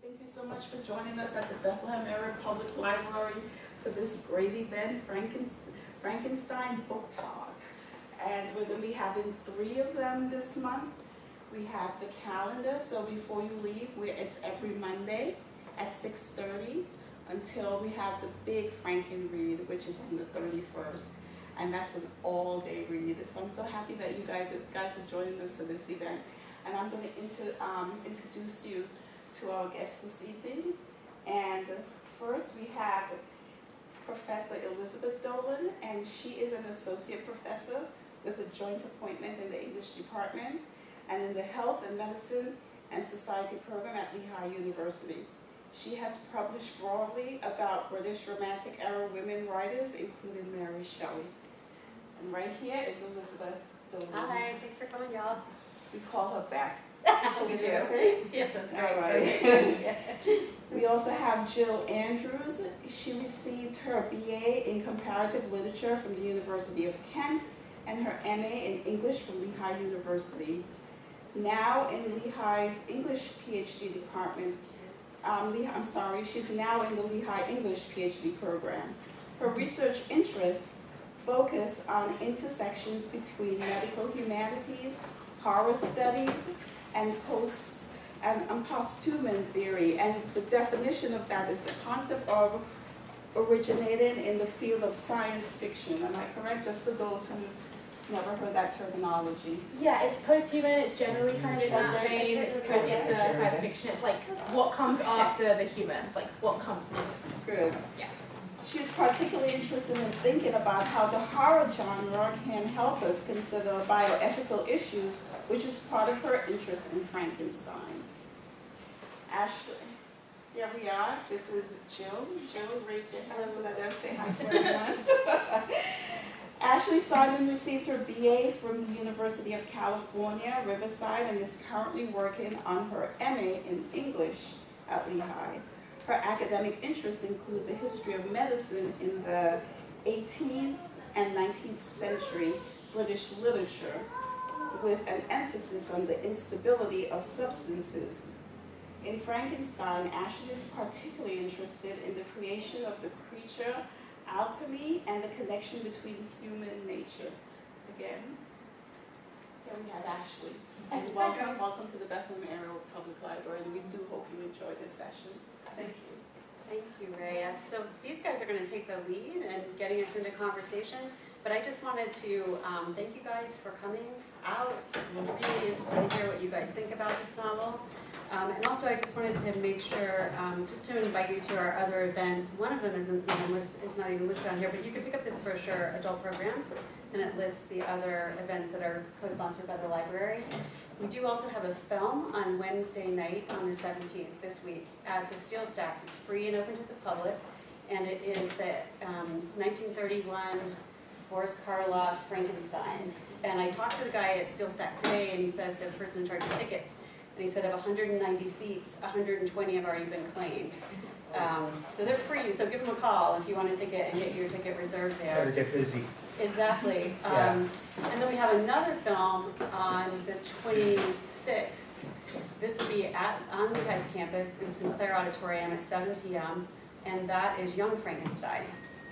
Thank you so much for joining us at the Bethlehem Area Public Library for this great event, Frankenstein Book Talk. And we're going to be having 3 of them this month. We have the calendar, so before you leave, it's every Monday at 6:30 until we have the big Franken read, which is on the 31st. And that's an all-day read. So I'm so happy that you guys are joining us for this event. And I'm going to introduce you to our guests this evening. And first we have Professor Elizabeth Dolan, and she is an associate professor with a joint appointment in the English department and in the Health and Medicine and Society program at Lehigh University. She has published broadly about British Romantic era women writers, including Mary Shelley. And right here is Elizabeth Dolan. Hi, thanks for coming, y'all. We call her Beth. We Is do. it okay? Yes, that's All great. right. We also have Jill Andrews. She received her BA in Comparative Literature from the University of Kent and her MA in English from Lehigh University. Now in Lehigh's English PhD department, she's now in the Lehigh English PhD program. Her research interests focus on intersections between medical humanities, horror studies, and posthuman theory. And the definition of that is the concept of originating in the field of science fiction. Am I correct? Just for those who never heard that terminology. Yeah, it's post-human, it's generally kind of in that vein, it's science fiction, it's like what comes after the human, like what comes next. Good. Yeah. She's particularly interested in thinking about how the horror genre can help us consider bioethical issues, which is part of her interest in Frankenstein. Ashley. Here we are. This is Jill. Jill, raise your hand so that I don't say hi to everyone. Ashley Simon received her BA from the University of California, Riverside, and is currently working on her MA in English at Lehigh. Her academic interests include the history of medicine in the 18th and 19th century British literature, with an emphasis on the instability of substances. In Frankenstein, Ashley is particularly interested in the creation of the creature, alchemy, and the connection between human nature. Again, here we have Ashley. And welcome to the Bethlehem Area Public Library, and we do hope you enjoy this session. Thank you. Thank you, Ray. So these guys are going to take the lead and getting us into conversation, but I just wanted to thank you guys for coming out. We're really interested to hear what you guys think about this novel. And also I just wanted to make sure, just to invite you to our other events. One of them is not even listed on here, but you can pick up this brochure, Adult Programs, and it lists the other events that are co-sponsored by the library. We do also have a film on Wednesday night on the 17th this week at the Steel Stacks. It's free and open to the public, and it is the 1931 Boris Karloff Frankenstein. And I talked to the guy at Steel Stacks today, and he said, the person in charge of tickets, and he said of 190 seats, 120 have already been claimed. So they're free, so give them a call if you want a ticket and get your ticket reserved there. Better get busy. Exactly. And then we have another film on the 26th. This will be on the Lehigh's campus in Sinclair Auditorium at 7 p.m. And that is Young Frankenstein.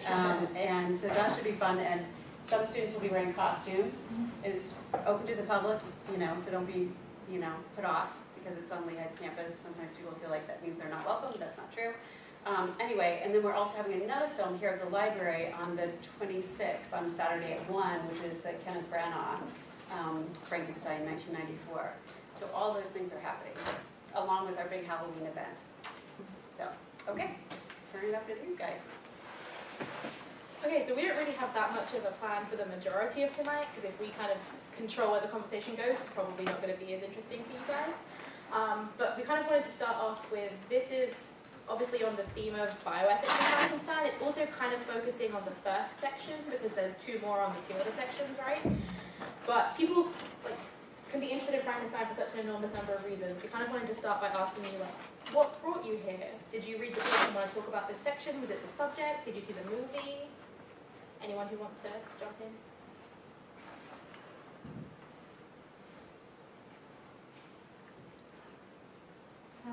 And so that should be fun. And some students will be wearing costumes. It's open to the public, so don't be, put off because it's on Lehigh's campus. Sometimes people feel like that means they're not welcome, but that's not true. Anyway, and then we're also having another film here at the library on the 26th, on Saturday at 1, which is the Kenneth Branagh Frankenstein 1994. So all those things are happening, along with our big Halloween event. So, okay, turn it up to these guys. Okay, so we don't really have that much of a plan for the majority of tonight, because if we kind of control where the conversation goes, it's probably not going to be as interesting for you guys. But we kind of wanted to start off with, this is obviously on the theme of bioethics in Frankenstein. It's also kind of focusing on the first section, because there's 2 more on the 2 other sections, right? But people can be interested in Frankenstein for such an enormous number of reasons. We kind of wanted to start by asking you, what brought you here? Did you read the book and want to talk about this section? Was it the subject? Did you see the movie? Anyone who wants to jump in?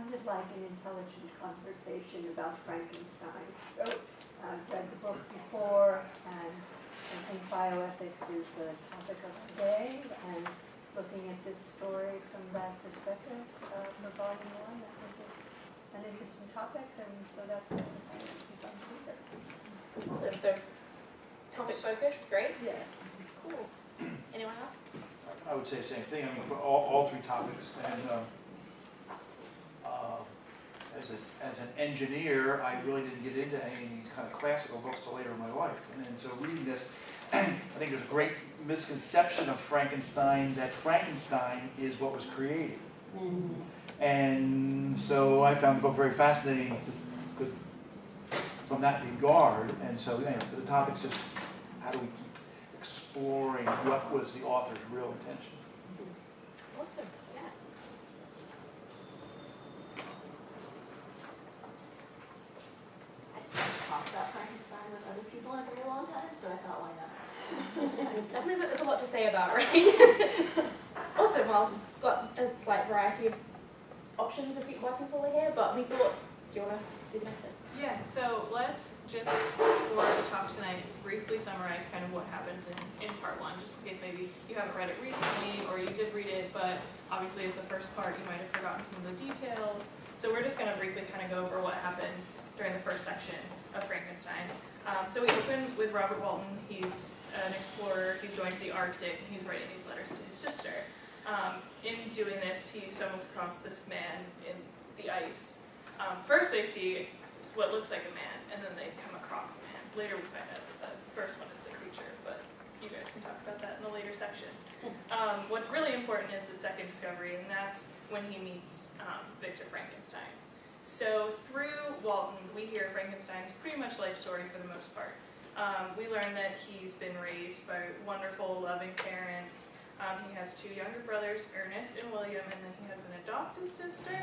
sounded like an intelligent conversation about Frankenstein. So I've read the book before, and I think bioethics is a topic of the day, and looking at this story from that perspective for volume one, I think it's an interesting topic, and so that's what I think I'm here. Awesome. So topic focused, great. Yes. Cool. Anyone else? I would say the same thing. I mean, for all three topics. And as an engineer, I really didn't get into any of these kind of classical books till later in my life. And then so reading this, I think there's a great misconception of Frankenstein that Frankenstein is what was created. And so I found the book very fascinating from that regard. And so, anyway, so the topic's just how do we keep exploring what was the author's real intention. Awesome. Yeah. I just haven't talked about Frankenstein with other people in a very long time, so I thought, why not? Definitely there's a lot to say about, right? Awesome. Well, it's got a slight variety of options of people working fully here, but we thought, do you want to do the next bit? Yeah, so let's just, for the talk tonight, briefly summarize kind of what happens in part one, just in case maybe you haven't read it recently, or you did read it, but obviously as the first part, you might have forgotten some of the details. So we're just going to briefly kind of go over what happened during the first section of Frankenstein. So we open with Robert Walton. He's an explorer. He's going to the Arctic, and he's writing these letters to his sister. In doing this, he stumbles across this man in the ice. First they see what looks like a man, and then they come across a man. Later we find out that the first one is the creature, but you guys can talk about that in a later section. What's really important is the second discovery, and that's when he meets Victor Frankenstein. So through Walton, we hear Frankenstein's pretty much life story for the most part. We learn that he's been raised by wonderful, loving parents. He has two younger brothers, Ernest and William, and then he has an adopted sister,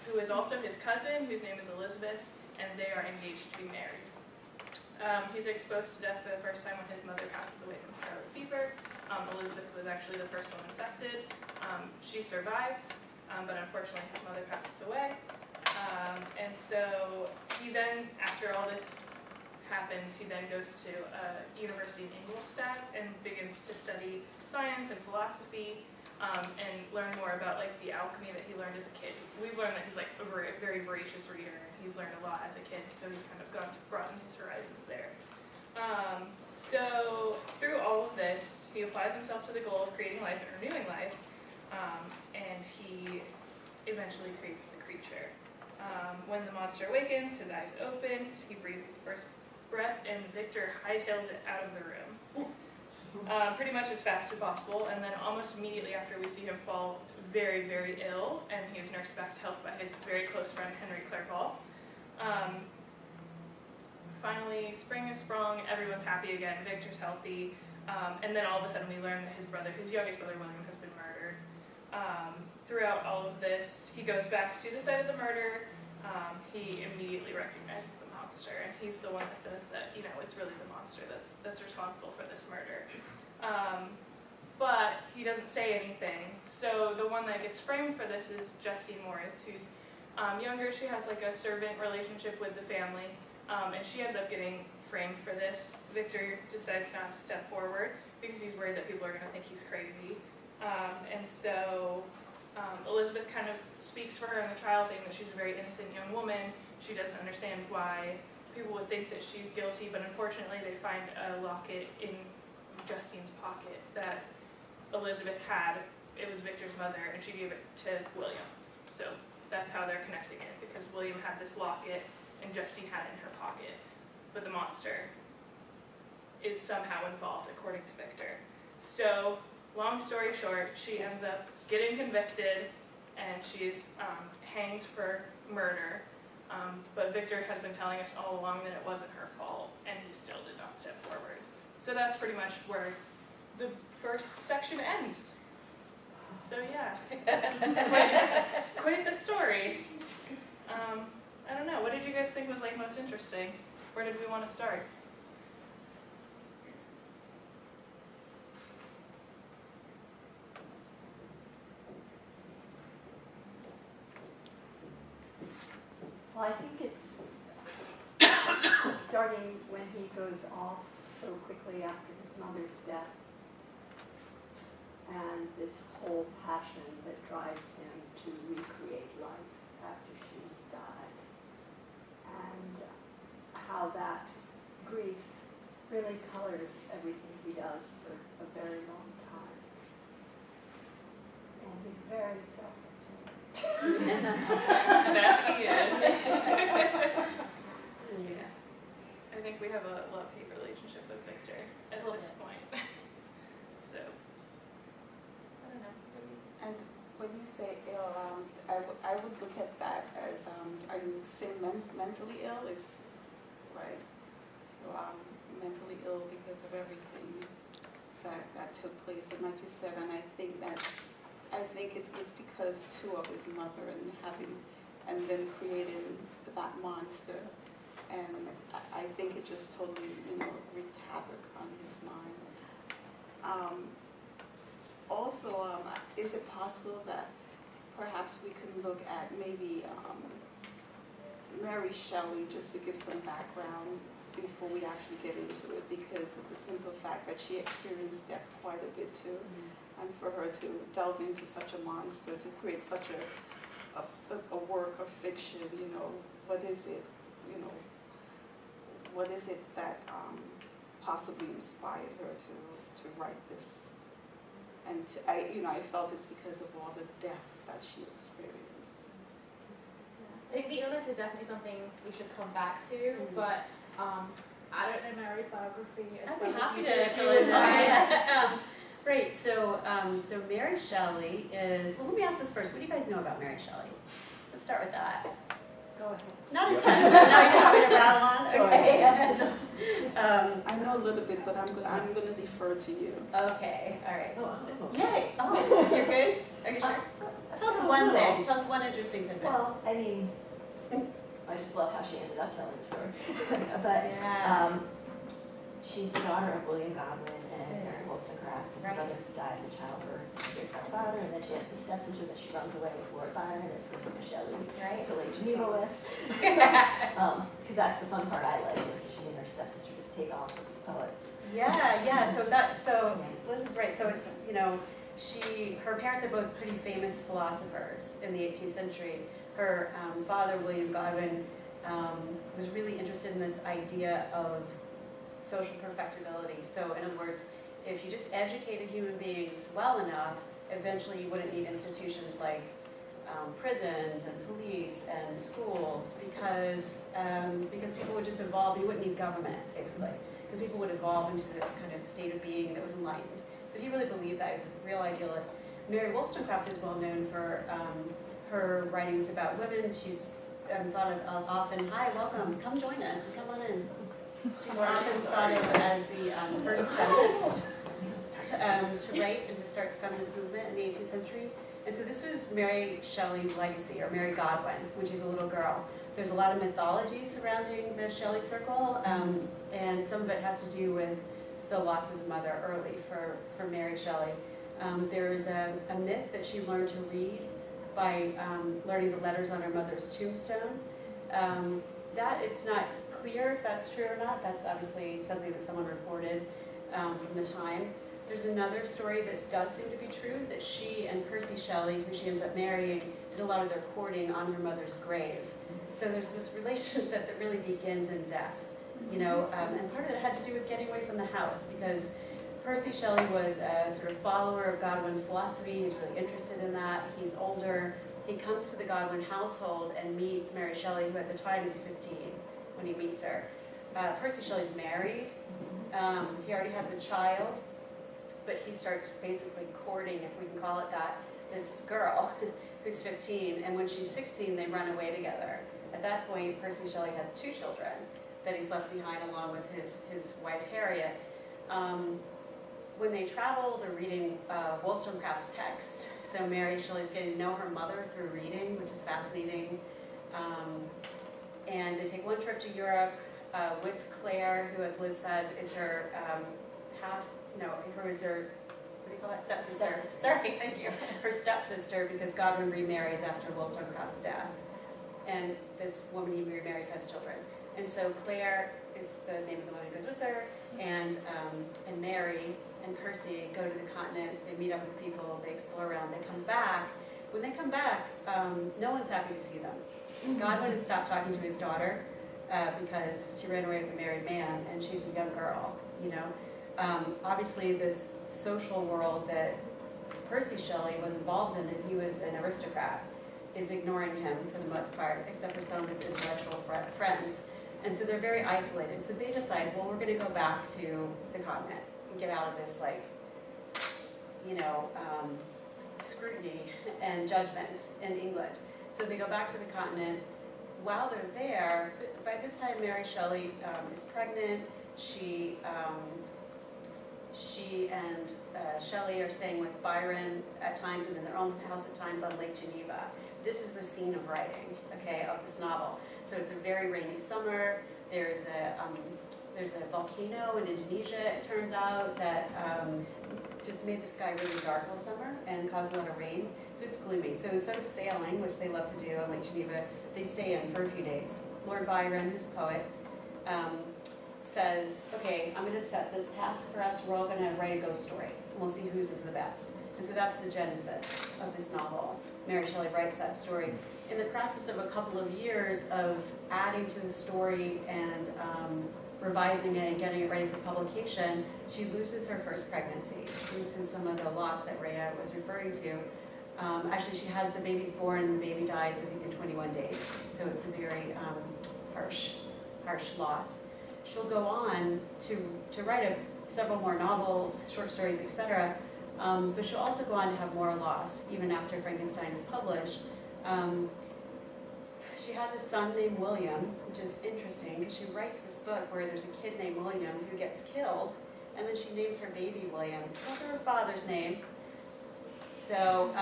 who is also his cousin, whose name is Elizabeth, and they are engaged to be married. He's exposed to death for the first time when his mother passes away from scarlet fever. Elizabeth was actually the first one infected. She survives, but unfortunately his mother passes away. And so he then, after all this happens, he then goes to a university in Ingolstadt and begins to study science and philosophy, and learn more about like the alchemy that he learned as a kid. We've learned that he's like a very voracious reader, and he's learned a lot as a kid, so he's kind of gone to broaden his horizons there. So through all of this, he applies himself to the goal of creating life and renewing life, and he eventually creates the creature. When the monster awakens, his eyes open, he breathes his first breath, and Victor hightails it out of the room. Pretty much as fast as possible, and then almost immediately after we see him fall very ill, and he is nursed back to health by his very close friend Henry Clerval. Finally, spring is sprung, everyone's happy again, Victor's healthy, and then all of a sudden we learn that his youngest brother William, has been murdered. Throughout all of this, he goes back to the site of the murder. He immediately recognizes the monster, and he's the one that says that, you know, it's really the monster that's responsible for this murder. But he doesn't say anything. So the one that gets framed for this is Jessie Moritz, who's younger. She has like a servant relationship with the family, and she ends up getting framed for this. Victor decides not to step forward because he's worried that people are going to think he's crazy. And so Elizabeth kind of speaks for her in the trial, saying that she's a very innocent young woman. She doesn't understand why people would think that she's guilty, but unfortunately they find a locket in Justine's pocket that Elizabeth had. It was Victor's mother, and she gave it to William. So that's how they're connecting it, because William had this locket and Justine had it in her pocket. But the monster is somehow involved, according to Victor. So, long story short, she ends up getting convicted, and she's hanged for murder. But Victor has been telling us all along that it wasn't her fault, and he still did not step forward. So that's pretty much where the first section ends. So yeah, it's quite the story. I don't know, what did you guys think was like most interesting? Where did we want to start? Well, I think it's starting when he goes off so quickly after his mother's death, and this whole passion that drives him to recreate life after she's died, and how that grief really colors everything he does for a very long time. And he's very self-absorbed. That he is. Yeah. I think we have a love-hate relationship with Victor at this point. So, I don't know. And when you say ill, I would look at that as, are you saying mentally ill? Is right. So mentally ill because of everything that took place, and like you said, and I think it's because too of his mother and then creating that monster, and I think it just totally wreaked havoc on his mind. Also, is it possible that perhaps we can look at maybe Mary Shelley, just to give some background before we actually get into it, because of the simple fact that she experienced death quite a bit too, and for her to delve into such a monster, to create such a work of fiction, what is it, what is it that possibly inspired her to write this? And I felt it's because of all the death that she experienced. I think the illness is definitely something we should come back to, but I don't know Mary's biography as I'd well be as happy you to do. fill in that. Great, so Mary Shelley is, well, let me ask this first. What do you guys know about Mary Shelley? Let's start with that. Go ahead. Not a ton, but now you're trying to rattle on? Go Okay. I know a little bit, but I'm going to defer to you. Okay, all right. Yay, oh, you're good? Are you sure? Tell us one thing, tell us one interesting tidbit. Well, I mean, I just love how she ended up telling the story. But Yeah. she's the daughter of William Godwin and Mary Wollstonecraft, and her Right. brother dies in childbirth, she her father, and then she has the stepsister that she runs away with Lord Byron and Priscilla Shelley Right. to Lake Geneva with. Because that's the fun part I like, where she and her stepsister just take off with these poets. Yeah, so Liz is right, so it's, her parents are both pretty famous philosophers in the 18th century. Her father, William Godwin, was really interested in this idea of social perfectibility. So in other words, if you just educated human beings well enough, eventually you wouldn't need institutions like prisons and police and schools, because people would just evolve. You wouldn't need government, basically, because people would evolve into this kind of state of being that was enlightened. So he really believed that. He was a real idealist. Mary Wollstonecraft is well known for her writings about women. She's thought of often, hi, welcome, come join us, come on in. She's often thought of as the first feminist to write and to start the feminist movement in the 18th century. And so this was Mary Shelley's legacy, or Mary Godwin, when she's a little girl. There's a lot of mythology surrounding the Shelley circle, and some of it has to do with the loss of the mother early for Mary Shelley. There's a myth that she learned to read by learning the letters on her mother's tombstone. That it's not clear if that's true or not. That's obviously something that someone reported from the time. There's another story that does seem to be true, that she and Percy Shelley, who she ends up marrying, did a lot of their courting on her mother's grave. So there's this relationship that really begins in death, and part of it had to do with getting away from the house, because Percy Shelley was a sort of follower of Godwin's philosophy. He's really interested in that. He's older. He comes to the Godwin household and meets Mary Shelley, who at the time is 15 when he meets her. Percy Shelley's married. He already has a child, but he starts basically courting, if we can call it that, this girl who's 15, and when she's 16, they run away together. At that point, Percy Shelley has 2 children that he's left behind along with his wife, Harriet. When they travel, they're reading Wollstonecraft's text. So Mary Shelley's getting to know her mother through reading, which is fascinating. And they take one trip to Europe with Claire, who, as Liz said, is her what do you call that, stepsister? Sorry, thank you. Her stepsister, because Godwin remarries after Wollstonecraft's death. and this woman he marries has children. And so Claire is the name of the woman who goes with her, and Mary and Percy go to the continent, they meet up with people, they explore around, they come back. When they come back, no one's happy to see them. Godwin has stopped talking to his daughter because she ran away with a married man, and she's a young girl, you know. Obviously, this social world that Percy Shelley was involved in, and he was an aristocrat, is ignoring him for the most part, except for some of his intellectual friends. And so they're very isolated. So they decide, well, we're going to go back to the continent and get out of this, like, you know, scrutiny and judgment in England. So they go back to the continent. While they're there, by this time Mary Shelley is pregnant. She and Shelley are staying with Byron at times and in their own house at times on Lake Geneva. This is the scene of writing, okay, of this novel. So it's a very rainy summer. There's a volcano in Indonesia, it turns out, that just made the sky really dark all summer and caused a lot of rain. So it's gloomy. So instead of sailing, which they love to do on Lake Geneva, they stay in for a few days. Lord Byron, who's a poet, says, okay, I'm going to set this task for us. We're all going to write a ghost story, and we'll see whose is the best. And so that's the genesis of this novel. Mary Shelley writes that story. In the process of a couple of years of adding to the story and revising it and getting it ready for publication, she loses her first pregnancy. This is some of the loss that Rhea was referring to. Actually, she has the baby's born and the baby dies, I think, in 21 days. So it's a very harsh loss. She'll go on to write several more novels, short stories, etc. But she'll also go on to have more loss, even after Frankenstein is published. She has a son named William, which is interesting because she writes this book where there's a kid named William who gets killed, and then she names her baby William after her father's name. So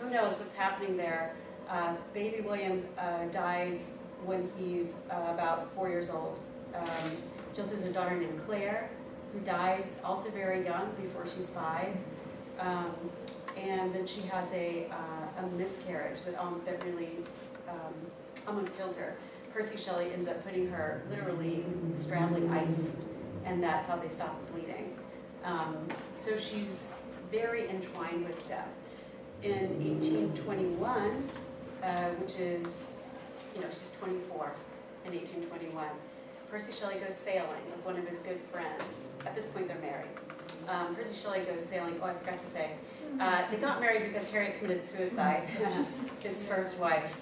who knows what's happening there. Baby William dies when he's about 4 years old. She also has a daughter named Claire, who dies also very young, before she's 5. And then she has a miscarriage that really almost kills her. Percy Shelley ends up putting her literally straddling ice, and that's how they stop the bleeding. So she's very entwined with death. In 1821, which is, she's 24 in 1821, Percy Shelley goes sailing with one of his good friends. At this point, they're married. Percy Shelley goes sailing. Oh, I forgot to say. They got married because Harriet committed suicide, his first wife.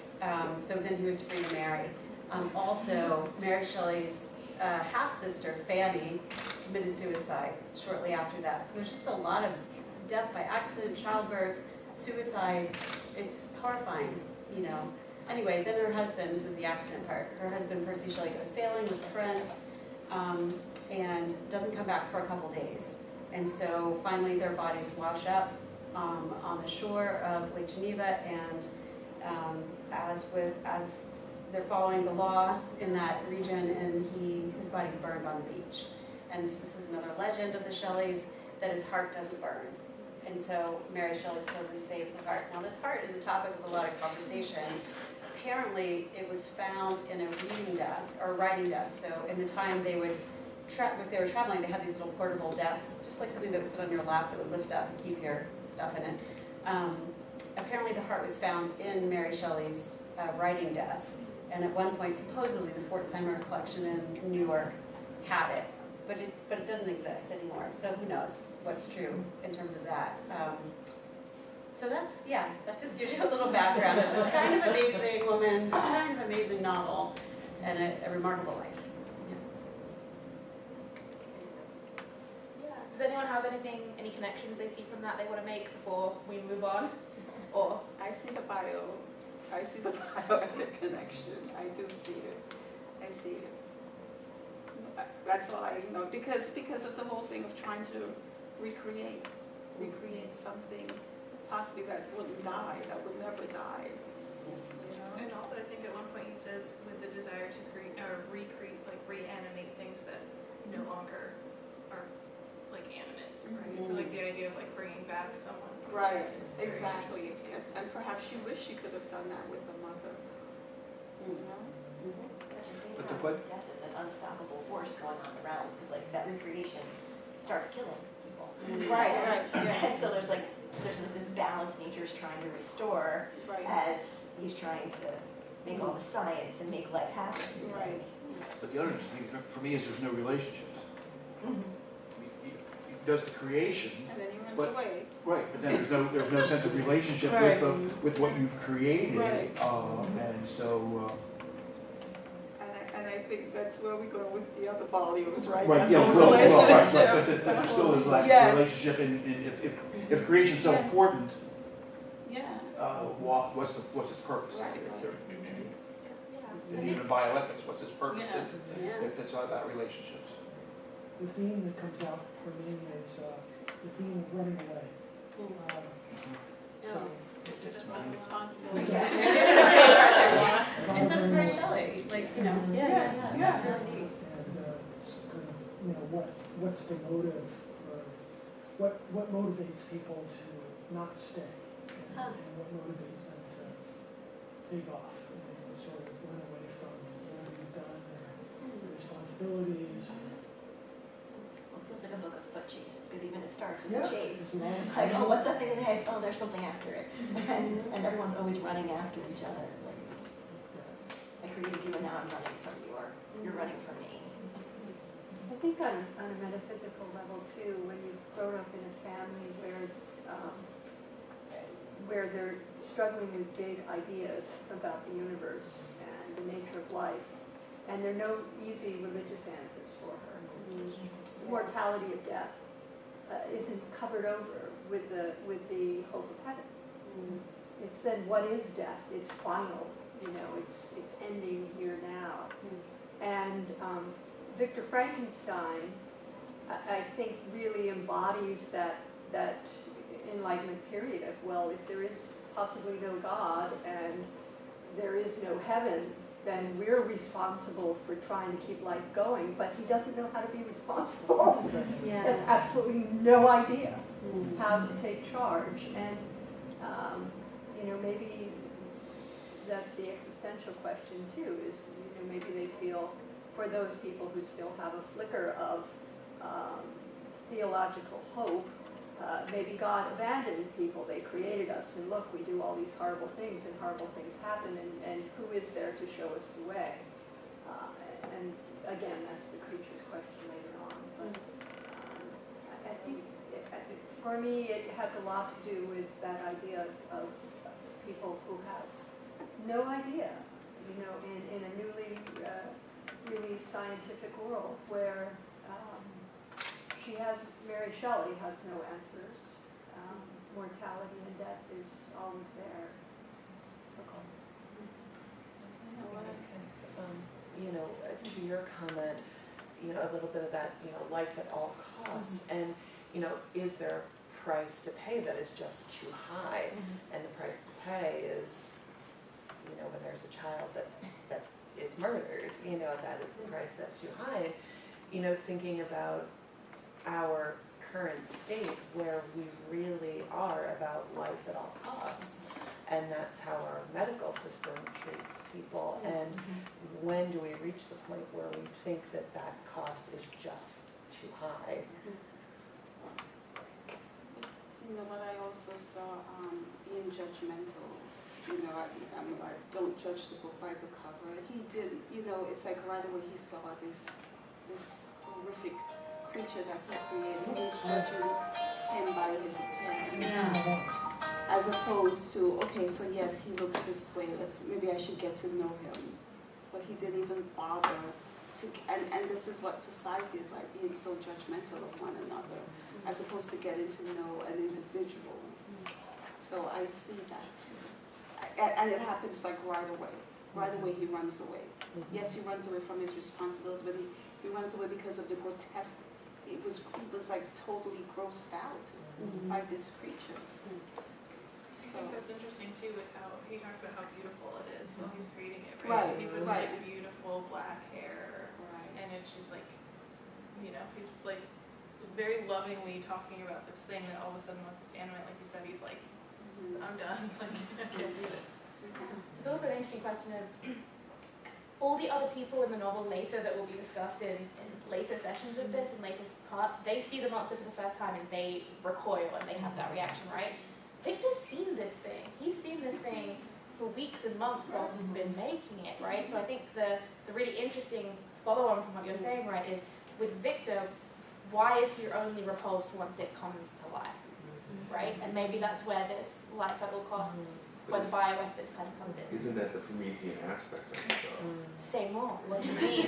So then he was free to marry. Also, Mary Shelley's half-sister, Fanny, committed suicide shortly after that. So there's just a lot of death by accident, childbirth, suicide. It's horrifying, Anyway, then her husband, this is the accident part, her husband, Percy Shelley, goes sailing with a friend and doesn't come back for a couple days. And so finally their bodies wash up on the shore of Lake Geneva, and as they're following the law in that region, and his body's burned on the beach. And this is another legend of the Shelleys, that his heart doesn't burn. And so Mary Shelley supposedly saves the heart. Now this heart is a topic of a lot of conversation. Apparently it was found in a reading desk, or writing desk. So in the time they would, if they were traveling, they had these little portable desks, just like something that would sit on your lap that would lift up and keep your stuff in it. Apparently the heart was found in Mary Shelley's writing desk. And at one point, supposedly, the Fortsheimer collection in New York had it. But it doesn't exist anymore. So who knows what's true in terms of that. So that just gives you a little background of this kind of amazing woman, this kind of amazing novel, and a remarkable life. Does anyone have any connections they see from that they want to make before we move on? Or I see the bioethic connection. I do see it. I see it. That's all because of the whole thing of trying to recreate something possibly that wouldn't die, that would never die. And also, I think at one point he says, with the desire to create or reanimate things that no longer are like animate, right? So like the idea of like bringing back someone. Right, is very exactly. interesting, too. And perhaps she wished she could have done that with the mother. At the same But the time, what- death is an unstoppable force going on around, because like that recreation starts killing people. Right, yeah. And so there's this balance nature's trying to restore Right, as he's trying to make all the science and make life happen. right. But the other interesting thing for me is there's no relationships. Mhm. He does the creation, And then he runs But- away. right, but then there's no sense of relationship Right. with what you've created. Right. And so, And I think that's where we go with the other volumes, right? right, That yeah, whole well, right, relationship. but still there's like Yes. relationship if creation's so Yes. important, Yeah. what's its purpose? Right, right. And even bioethics, what's its purpose Yeah. if it's all about relationships? The theme that comes out for me is the theme of running away. So, That's not responsible. And so does Mary Shelley, like, you know, yeah, that's really neat. and it's kind of, you know, what's the motive, or what motivates people to not stay, and what motivates them to take off, and sort of run away from whatever you've done, or the responsibilities. It feels like a book of foot chases, because even it starts with Yeah, a chase. it's a long- Like, oh, what's that thing in the ice? Oh, there's something after it. And everyone's always running after each other. Like, I created you and now I'm running from you, or you're running from me. I think on a metaphysical level too, when you've grown up in a family where they're struggling with big ideas about the universe and the nature of life, and there are no easy religious answers for her. Mortality of death isn't covered over with the hope of heaven. It's then what is death? It's final, it's ending here now. And Victor Frankenstein, I think, really embodies that Enlightenment period of, well, if there is possibly no God and there is no heaven, then we're responsible for trying to keep life going, but he doesn't know how to be responsible. He has absolutely no idea how to take charge. And, maybe that's the existential question too, is, maybe they feel, for those people who still have a flicker of theological hope, maybe God abandoned people. They created us, and look, we do all these horrible things, and horrible things happen, and who is there to show us the way? And again, that's the creature's question later on. But I think, for me, it has a lot to do with that idea of people who have no idea, in a newly really scientific world where Mary Shelley has no answers. Mortality and death is always there. To your comment, a little bit of that, life at all costs, and, is there a price to pay that is just too high? And the price to pay is, when there's a child that is murdered, that is the price that's too high. And, thinking about our current state where we really are about life at all costs, and that's how our medical system treats people. And when do we reach the point where we think that cost is just too high? But I also saw being judgmental. I don't judge the book by the cover. He did, it's like right away he saw this horrific creature that he created. He was judging him by his appearance. As opposed to, okay, so yes, he looks this way, maybe I should get to know him. But he didn't even bother to, and this is what society is like, being so judgmental of one another, as opposed to getting to know an individual. So I see that too. And it happens like right away. Right away he runs away. Yes, he runs away from his responsibility, but he runs away because of the grotesque. He was like totally grossed out by this creature. I think that's interesting too, with how he talks about how beautiful it is while he's creating it, Right, right? He puts right. like beautiful black hair, Right. and it's just like, he's like very lovingly talking about this thing that all of a sudden, once it's animate, like you said, he's like, I'm done, like I can't do this. It's also an interesting question of all the other people in the novel later that will be discussed in later sessions of this and later parts, they see the monster for the first time and they recoil and they have that reaction, right? Victor's seen this thing. He's seen this thing for weeks and months while he's been making it, right? So I think the really interesting follow-on from what you're saying, right, is with Victor, why is he only repulsed once it comes to life, right? And maybe that's where this life at all costs, where the bioethics kind of comes in. Isn't that the Promethean aspect of it, though? Say more. What do you mean?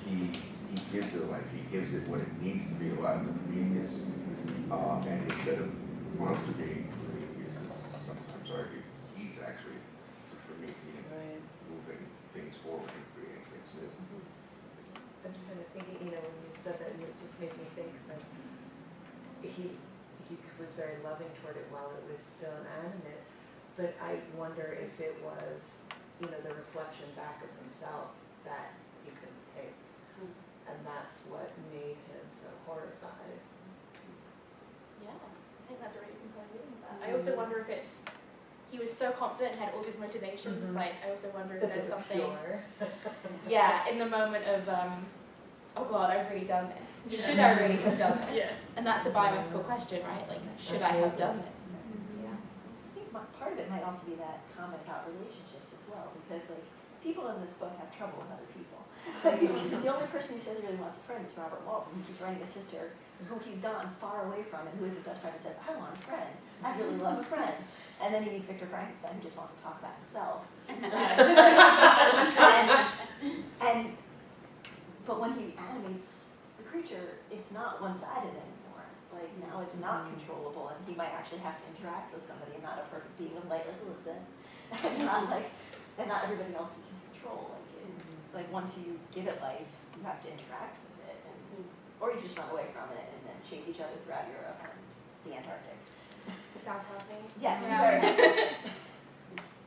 He gives it life. He gives it what it needs to be alive. The Prometheus, and instead of monster being Prometheus, he's actually the Promethean, moving things forward and creating things new. I'm kind of thinking, when you said that, it just made me think that he was very loving toward it while it was still inanimate, but I wonder if it was, the reflection back of himself that he couldn't take, and that's what made him so horrified. Yeah, I think that's a really good point of reading that. I also wonder if he was so confident and had all these motivations, like, I also wonder if there's something, in the moment of, oh God, I've really done this. Should I really have done this? Yes. And that's the bioethical question, right? Like, should I have done this? Yeah. I think part of it might also be that comment about relationships as well, because like people in this book have trouble with other people. Like, the only person who says he really wants a friend is Robert Walton. He's writing a sister who he's gone far away from and who is his best friend and says, I want a friend. I really love a friend. And then he meets Victor Frankenstein who just wants to talk about himself. But when he animates the creature, it's not one-sided anymore. Like now it's not controllable, and he might actually have to interact with somebody, not a perfect being of light like Elizabeth, and not everybody else he can control. Like once you give it life, you have to interact with it, or you just run away from it and then chase each other throughout Europe and the Antarctic. Sounds healthy. Yes, Yeah. very healthy.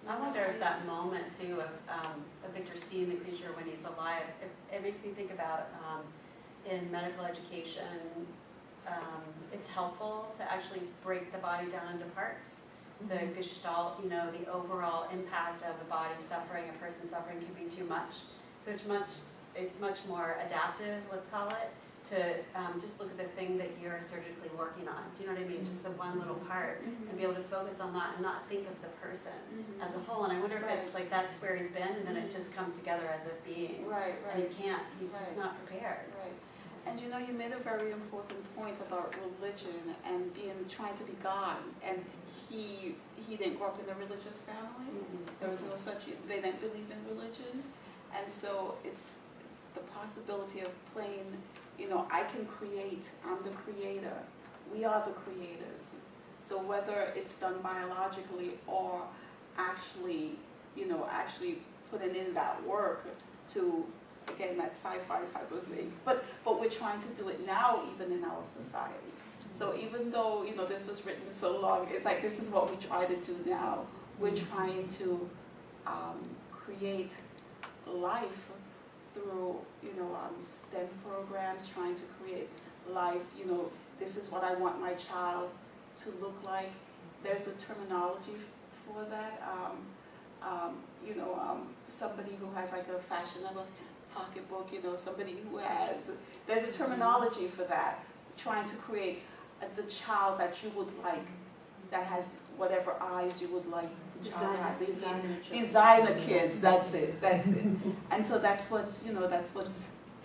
I wonder if that moment too of Victor seeing the creature when he's alive, it makes me think about in medical education, it's helpful to actually break the body down into parts. The gestalt, the overall impact of a body suffering, a person suffering can be too much. So it's much more adaptive, let's call it, to just look at the thing that you're surgically working on. Do you know what I mean? Just the one little part, and be able to focus on that and not think of the person as a whole. And I wonder if it's like that's where he's been, and then it just comes together as a being. Right, And he can't. He's just not prepared. Right. And you made a very important point about religion and trying to be God. And he didn't grow up in a religious family. There was no such, they didn't believe in religion. And so it's the possibility of playing, I can create, I'm the creator. We are the creators. So whether it's done biologically or actually putting in that work to, again, that sci-fi type of thing. But we're trying to do it now, even in our society. So even though, this was written so long, it's like this is what we try to do now. We're trying to create life through, STEM programs, trying to create life, this is what I want my child to look like. There's a terminology for that. Somebody who has like a fashionable pocketbook, somebody who has, there's a terminology for that. Trying to create the child that you would like, that has whatever eyes you would like the child to have. Designer kids, that's it. And so that's what's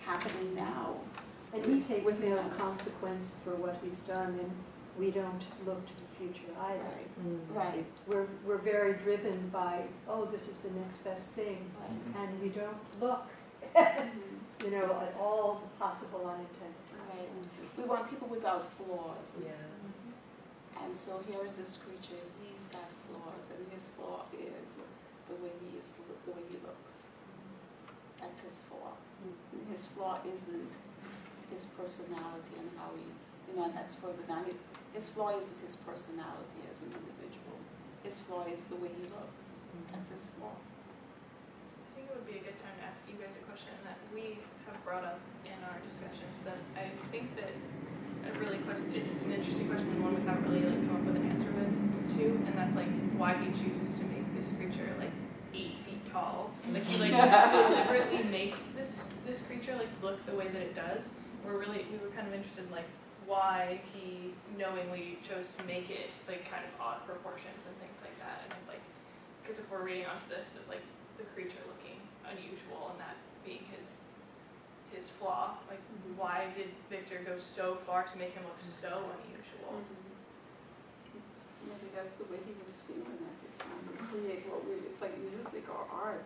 happening now. And he takes no consequence for what he's done, and we don't look to the future either. Right. We're very driven by, this is the next best thing, and we don't look, at all the possible unintended consequences. We want people without flaws. Yeah. And so here is this creature, he's got flaws, and his flaw is the way he is, the way he looks. That's his flaw. And his flaw isn't his personality and how he, and that's further down. His flaw isn't his personality as an individual. His flaw is the way he looks. That's his flaw. I think it would be a good time to ask you guys a question that we have brought up in our discussions that I think that it's an interesting question and one we haven't really come up with an answer with too, and that's like why he chooses to make this creature. tall. Like he deliberately makes this creature like look the way that it does. We were kind of interested in like why he knowingly chose to make it like kind of odd proportions and things like that. And like, because if we're reading onto this as like the creature looking unusual and that being his flaw, like why did Victor go so far to make him look so unusual? Maybe that's the way he was feeling at the time. We create what it's like music or art,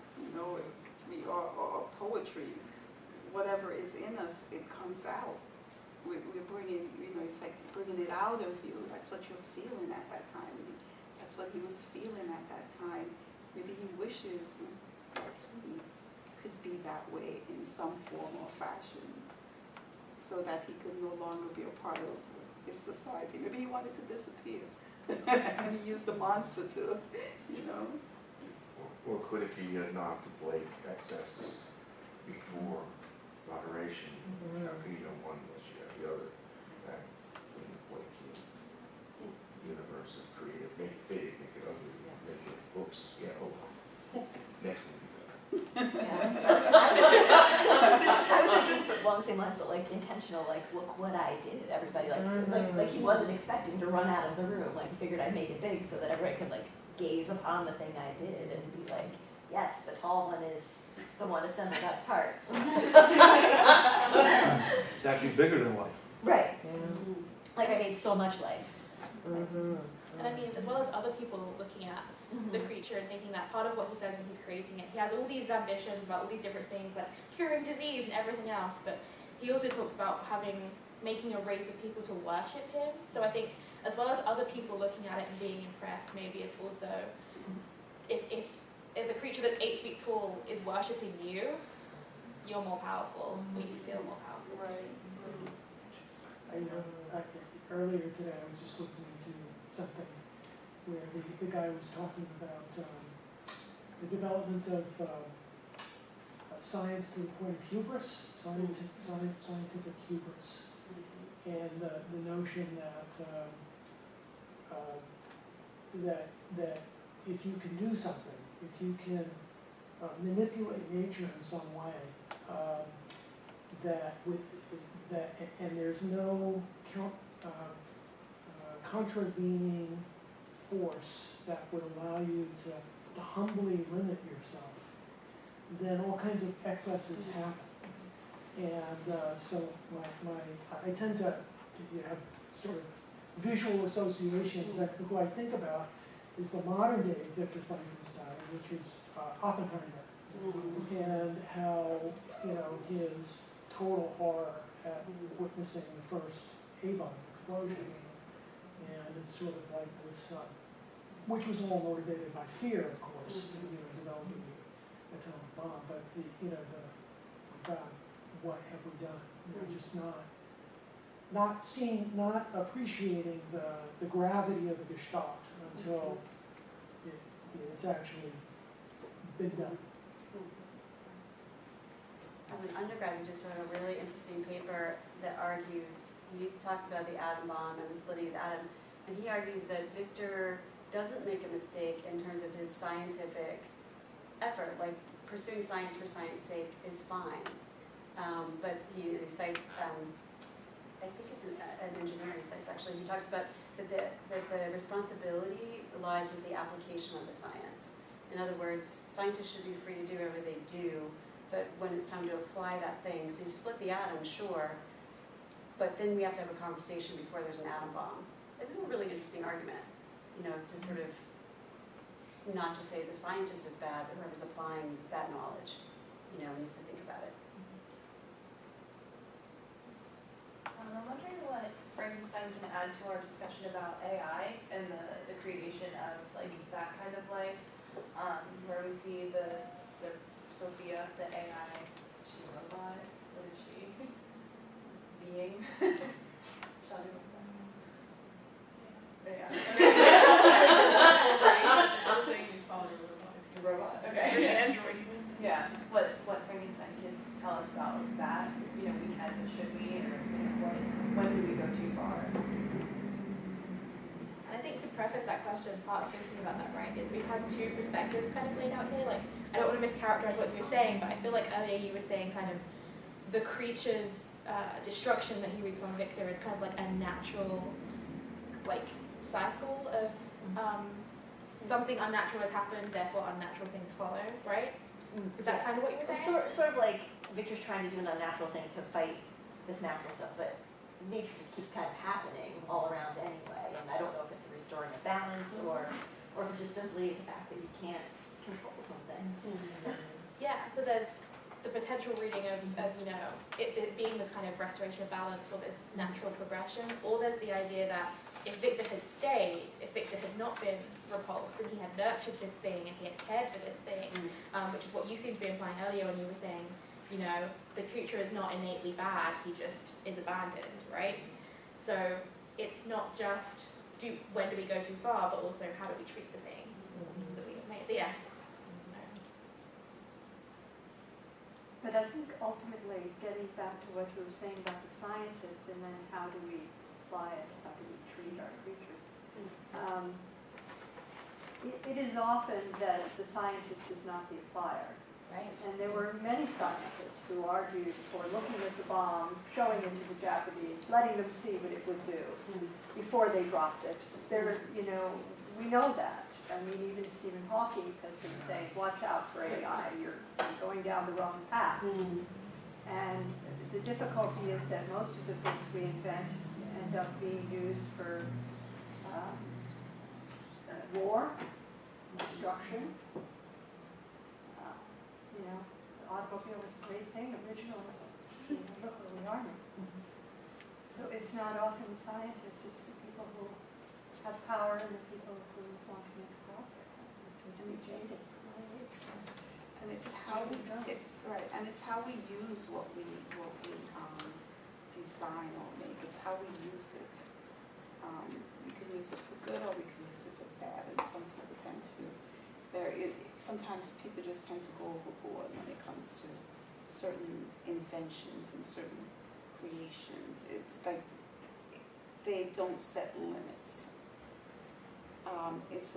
or poetry. Whatever is in us, it comes out. We're bringing, it's like bringing it out of you. That's what you're feeling at that time. That's what he was feeling at that time. Maybe he wishes that he could be that way in some form or fashion, so that he could no longer be a part of his society. Maybe he wanted to disappear, and he used the monster to, Or could it be not to blame excess before moderation? How can you have one unless you have the other? That in the blanking universe of creative, make it big, make it ugly, make it books, next one. I was thinking along the same lines, but like intentional, like look what I did. Everybody like he wasn't expecting to run out of the room. Like he figured I'd make it big so that everybody could like gaze upon the thing I did and be like, yes, the tall one is the one assembled out of parts. It's actually bigger than life. Right. Like I made so much life. And I mean, as well as other people looking at the creature and thinking that part of what he says when he's creating it, he has all these ambitions about all these different things like curing disease and everything else, but he also talks about making a race of people to worship him. So I think as well as other people looking at it and being impressed, maybe it's also if the creature that's 8 feet tall is worshipping you, you're more powerful, or you feel more powerful. Right. Earlier today, I was just listening to something where the guy was talking about the development of science to the point of hubris, scientific hubris, and the notion that if you can do something, if you can manipulate nature in some way, and there's no contravening force that would allow you to humbly limit yourself, then all kinds of excesses happen. And so I tend to have sort of visual associations. That who I think about is the modern day Victor Frankenstein, which is Oppenheimer, and how his total horror at witnessing the first A-bomb explosion, and it's sort of like this, which was all motivated by fear, of course, developing the atomic bomb. But God, what have we done? Just not appreciating the gravity of the Gestalt until it's actually been done. I'm an undergrad who just wrote a really interesting paper that argues, he talks about the atom bomb and the splitting of the atom, and he argues that Victor doesn't make a mistake in terms of his scientific effort, like pursuing science for science sake is fine. But he cites, I think it's an engineer he cites actually, he talks about that the responsibility lies with the application of the science. In other words, scientists should be free to do whatever they do, but when it's time to apply that thing, so you split the atom, sure, but then we have to have a conversation before there's an atom bomb. It's a really interesting argument, to sort of not just say the scientist is bad, but whoever's applying that knowledge, needs to think about it. I'm wondering what Frankenstein can add to our discussion about AI and the creation of like that kind of life, where we see the Sophia, the AI, is she a robot? What is she? Being? Shelley, what's that? Yeah. Something you call it a robot. Okay. An android even. Yeah. What Frankenstein can tell us about that? We can, but should we, or when do we go too far? And I think to preface that question, part of thinking about that, right, is we've had two perspectives kind of laid out here. Like, I don't want to mischaracterize what you were saying, but I feel like earlier you were saying kind of the creature's destruction that he wreaks on Victor is kind of like a natural, like, cycle of something unnatural has happened, therefore unnatural things follow, right? Is that kind of what you were saying? Sort of like Victor's trying to do an unnatural thing to fight this natural stuff, but nature just keeps kind of happening all around anyway, and I don't know if it's restoring a balance or if it's just simply the fact that you can't control some things. Yeah, so there's the potential reading of you know, it being this kind of restoration of balance or this natural progression, or there's the idea that if Victor had stayed, if Victor had not been repulsed and he had nurtured this thing and he had cared for this thing, which is what you seemed to be implying earlier when you were saying, you know, the creature is not innately bad, he just is abandoned, right? So it's not just when do we go too far, but also how do we treat the thing that we have made. So yeah. But I think ultimately, getting back to what you were saying about the scientists and then how do we apply it, how do we treat our creatures, it is often that the scientist is not the applier. Right. And there were many scientists who argued for looking at the bomb, showing it to the Japanese, letting them see what it would do before they dropped it. There, you know, we know that. I mean, even Stephen Hawking has been saying, watch out for AI, you're going down the wrong path. And the difficulty is that most of the things we invent end up being used for war, destruction. You know, the automobile was a great thing, original, you know, look where we are now. So it's not often the scientists, it's the people who have power and the people who want to make profit. And jaded. And it's how we and it's how we use what we design or make. It's how we use it. We can use it for good or we can use it for bad, and some people tend to. Sometimes people just tend to go overboard when it comes to certain inventions and certain creations. It's like they don't set limits. It's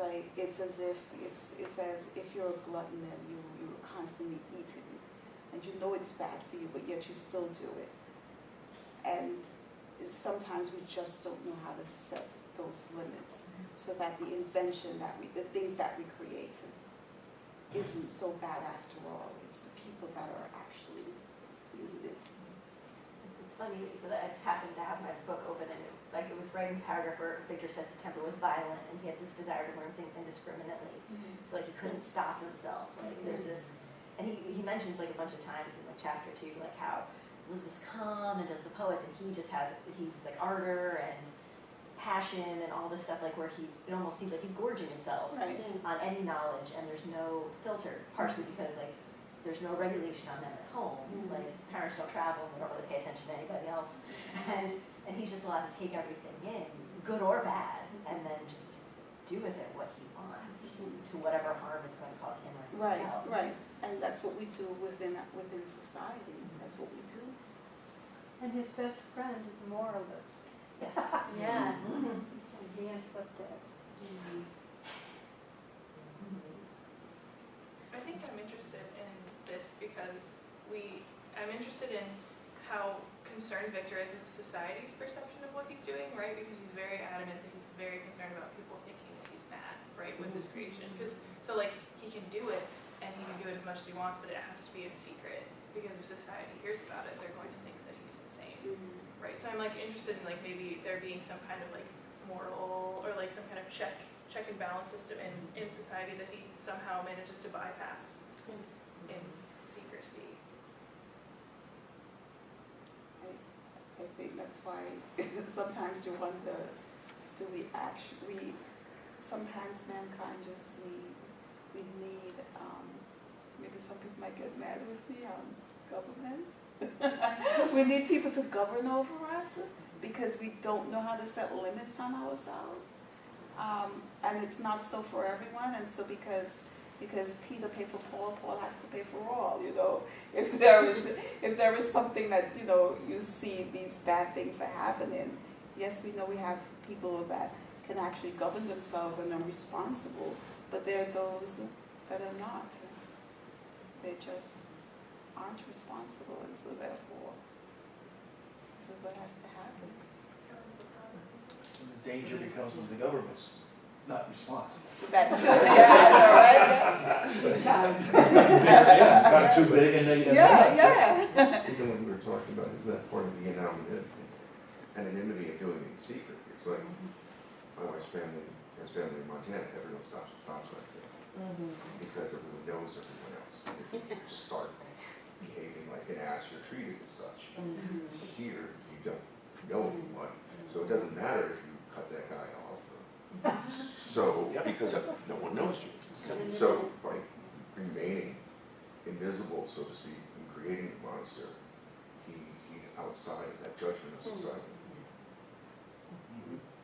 as if you're a glutton and you're constantly eating, and you know it's bad for you, but yet you still do it. And sometimes we just don't know how to set those limits, so that the invention the things that we create isn't so bad after all. It's the people that are actually using it. It's funny, so that I just happened to have my book open and it was writing a paragraph where Victor says his temper was violent and he had this desire to learn things indiscriminately. So like he couldn't stop himself. Like there's this, and he mentions like a bunch of times in the chapter too, like how Elizabeth's calm and does the poets, and he uses like ardor and passion and all this stuff, like where it almost seems like he's gorging himself on any knowledge, and there's no filter, partially because like there's no regulation on them at home. Like his parents don't travel and they don't really pay attention to anybody else, and he's just allowed to take everything in, good or bad, and then just do with it what he wants to whatever harm it's going to cause him or anybody else. Right, and that's what we do within society. That's what we do. And his best friend is a moralist. Yes. Yeah. And he ends up dead. I think I'm interested in this because I'm interested in how concerned Victor is with society's perception of what he's doing, right? Because he's very adamant that he's very concerned about people thinking that he's mad, right, with this creation. So like he can do it and he can do it as much as he wants, but it has to be in secret, because if society hears about it, they're going to think that he's insane, right? So I'm like interested in like maybe there being some kind of like moral or like some kind of check and balance system in society that he somehow manages to bypass in secrecy. I think that's why sometimes you wonder, sometimes mankind just we need, maybe some people might get mad with me, government. We need people to govern over us because we don't know how to set limits on ourselves. And it's not so for everyone, and so because Peter paid for Paul, Paul has to pay for all, you know. If there is something that, you know, you see these bad things are happening, yes, we know we have people that can actually govern themselves and are responsible, but there are those that are not. They just aren't responsible, and so therefore, this is what has to happen. And the danger becomes when the government's not responsible. That too, yeah, Yeah, got it too big and then you yeah. Even when we were talking about, is that part of the anonymity of doing it in secret? It's like, my wife's family has family in Montana, everyone stops at stop signs there. Because everyone knows everyone else. If you start behaving like an ass, you're treated as such. Here, you don't know anyone, so it doesn't matter if you cut that guy off. So, because no one knows you. So, by remaining invisible, so to speak, and creating the monster, he's outside of that judgment of society.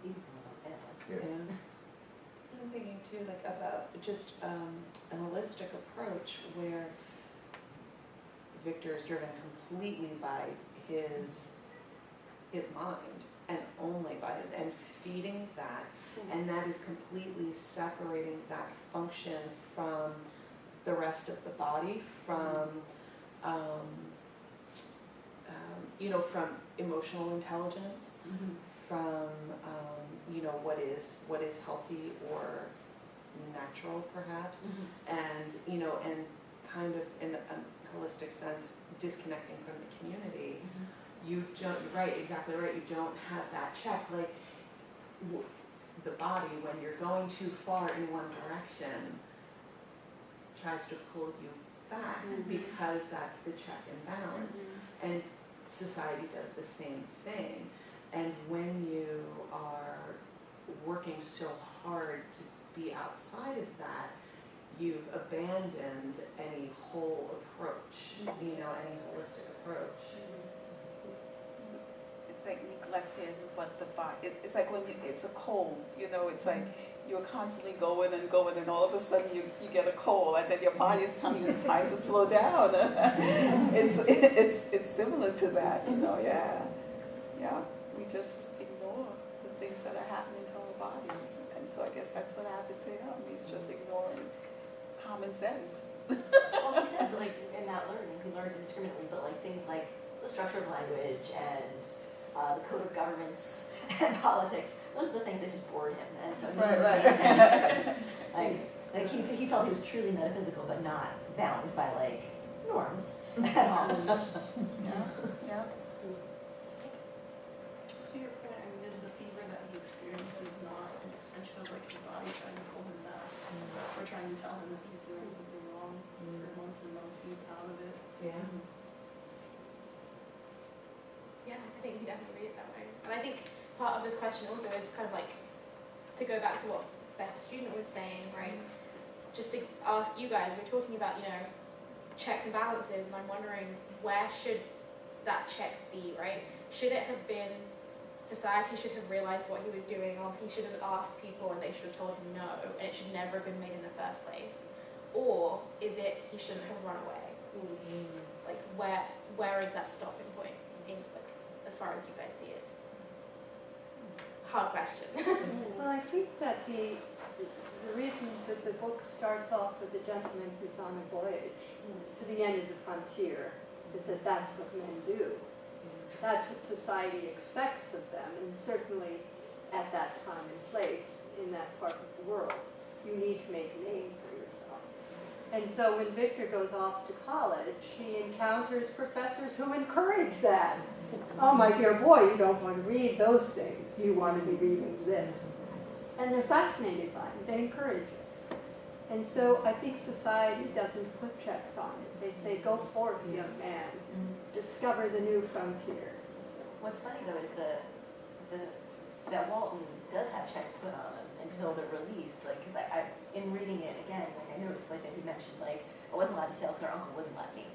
Even from his own family. Yeah. I'm thinking too, like about just an holistic approach where Victor is driven completely by his mind and only by it, and feeding that, and that is completely separating that function from the rest of the body, from from emotional intelligence, from what is healthy or natural perhaps, and and kind of in a holistic sense disconnecting from the community. You don't, exactly right, you don't have that check, like the body, when you're going too far in one direction, tries to pull you back because that's the check and balance. And society does the same thing. And when you are working so hard to be outside of that, you've abandoned any whole approach, any holistic approach. It's like neglecting what the body, it's like when it's a cold, it's like you're constantly going and going, and all of a sudden you get a cold, and then your body is telling you it's time to slow down. It's similar to that, yeah. We just ignore the things that are happening to our bodies, and so I guess that's what happened to him. He's just ignoring common sense. Well, he says, like, in that learning, he learned indiscriminately, but like things like the structure of language and the code of governments and politics, those are the things that just bored him, and so he didn't pay attention. Like he felt he was truly metaphysical, but not bound by like norms at all. Yeah. To your point, I mean, is the fever that he experiences not an extension of like his body trying to pull him back, or trying to tell him that he's doing something wrong for months and months, he's out of it. Yeah. Yeah, I think we definitely read it that way. And I think part of this question also is kind of like, to go back to what Beth's student was saying, right? Just to ask you guys, we're talking about, checks and balances, and I'm wondering, where should that check be, right? Should it have been, society should have realized what he was doing, or he should have asked people and they should have told him no, and it should never have been made in the first place? Or is it he shouldn't have run away? Like, where is that stopping point, as far as you guys see it? Hard question. Well, I think that the reason that the book starts off with the gentleman who's on a voyage to the end of the frontier is that that's what men do. That's what society expects of them, and certainly at that time and place in that part of the world, you need to make a name for yourself. And so when Victor goes off to college, he encounters professors who encourage that. Oh, my dear boy, you don't want to read those things. You want to be reading this. And they're fascinated by it. They encourage it. And so I think society doesn't put checks on it. They say, go forth, young man. Discover the new frontiers. What's funny though is that Walton does have checks put on him until they're released. Like, because I in reading it again, like I noticed like that he mentioned like I wasn't allowed to sail because our uncle wouldn't let me,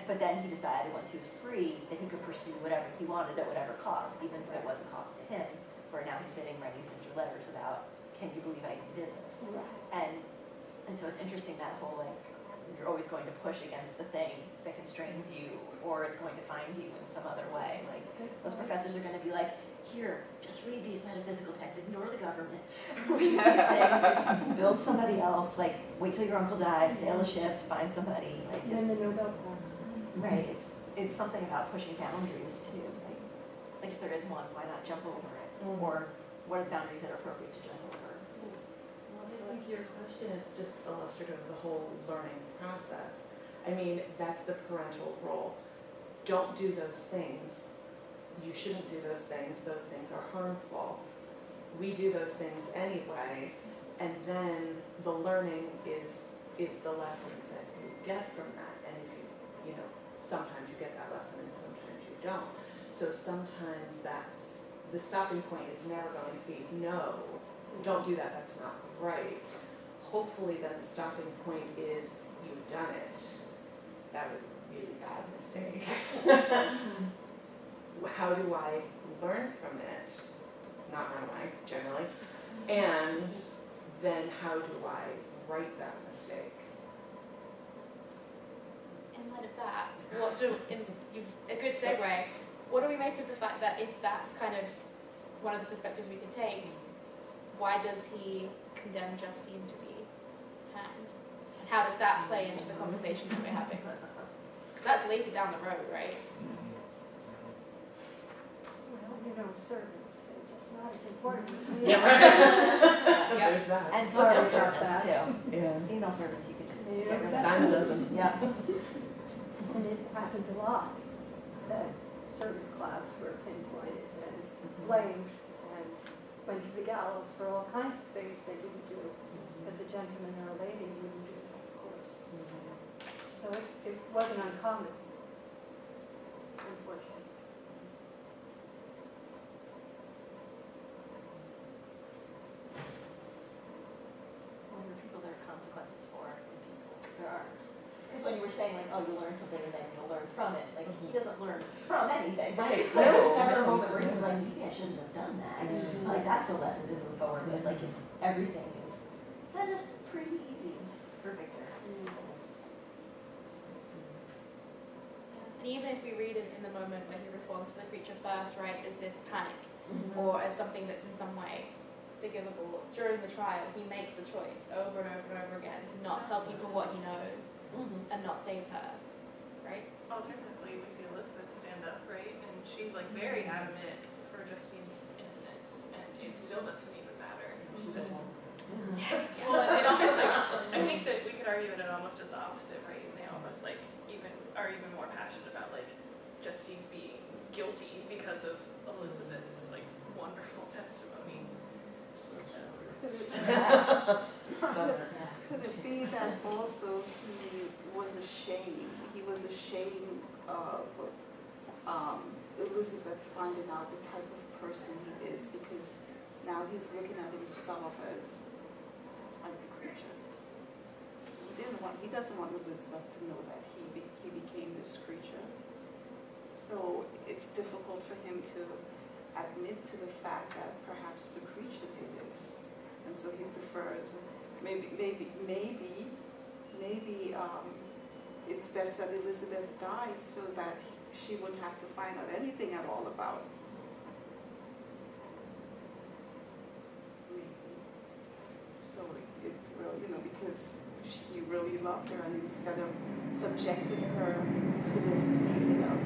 but then he decided once he was free that he could pursue whatever he wanted at whatever cost, even if it was a cost to him. Where now he's sitting writing sister letters about, can you believe I even did this? And so it's interesting that whole like you're always going to push against the thing that constrains you, or it's going to find you in some other way. Like those professors are going to be like, here, just read these metaphysical texts, ignore the government, read these things, build somebody else, like, wait till your uncle dies, sail a ship, find somebody, like, And the it's, Nobel Prize. right, it's something about pushing boundaries too, like if there is one, why not jump over it? Or what are the boundaries that are appropriate to jump over? Well, I think your question is just illustrative of the whole learning process. I mean, that's the parental role. Don't do those things. You shouldn't do those things are harmful. We do those things anyway, and then the learning is the lesson that you get from that. And if you know, sometimes you get that lesson and sometimes you don't. So sometimes that's, the stopping point is never going to be, no, don't do that, that's not right. Hopefully then the stopping point is, you've done it. That was a really bad mistake. How do I learn from it? Not run away, generally. And then how do I right that mistake? In light of that, a good segue, what do we make of the fact that if that's kind of one of the perspectives we can take, why does he condemn Justine to be hanged? And how does that play into the conversation that we're having? That's later down the road, right? Well, servants, they're just not as important as we Yeah, are. right. There's that. And Sorry female about servants that. too. Yeah. Female servants, you can just Yeah, get rid of. Dime a dozen. Yeah. And it happened a lot, that certain class were pinpointed and blamed and went to the gallows for all kinds of things they didn't do, as a gentleman or a lady wouldn't do, of course. So it wasn't uncommon, unfortunately. Well, there are people there are consequences for, and people there aren't. Because when you were saying like, oh, you learn something and then you'll learn from it, like he doesn't learn from anything. Right. Like, there's No, never a no, moment where he he's like, doesn't. maybe I shouldn't have done that. Like that's a lesson to move forward with. Like it's everything is kind of pretty easy for Victor. And even if we read it in the moment when he responds to the creature first, right, as this panic, or as something that's in some way forgivable, during the trial, he makes the choice over and over and over again to not tell people what he knows and not save her, right? Well, technically, we see Elizabeth stand up, right? And she's like very adamant for Justine's innocence, and it still doesn't even matter. Well, it almost like, I think that we could argue that it almost is the opposite, right? And they almost like are even more passionate about like Justine being guilty because of Elizabeth's like wonderful testimony. So. Could it be that also he was ashamed? He was ashamed of Elizabeth finding out the type of person he is, because now he's looking at himself as like the creature. He doesn't want Elizabeth to know that he became this creature. So it's difficult for him to admit to the fact that perhaps the creature did this, and so he prefers maybe it's best that Elizabeth dies so that she wouldn't have to find out anything at all about it. Maybe. So it really, because he really loved her, and instead of subjecting her to this thinking of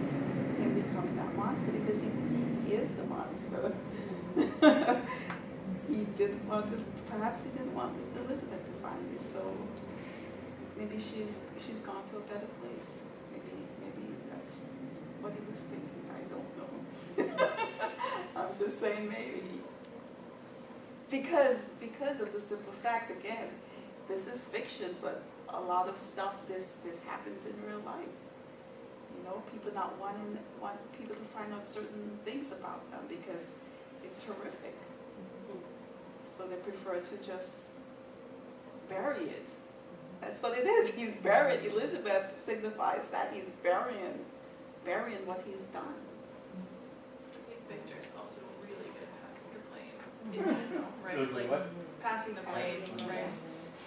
him becoming that monster, because he is the monster. Perhaps he didn't want Elizabeth to find this, so maybe she's gone to a better place. Maybe that's what he was thinking. I don't know. I'm just saying maybe. Because of the simple fact, again, this is fiction, but a lot of stuff this happens in real life. People want people to find out certain things about them because it's horrific. So they prefer to just bury it. That's what it is. He's buried. Elizabeth signifies that he's burying what he's done. I think Victor's also really good at passing the blame in general, right? Really Like what? passing the blame, right?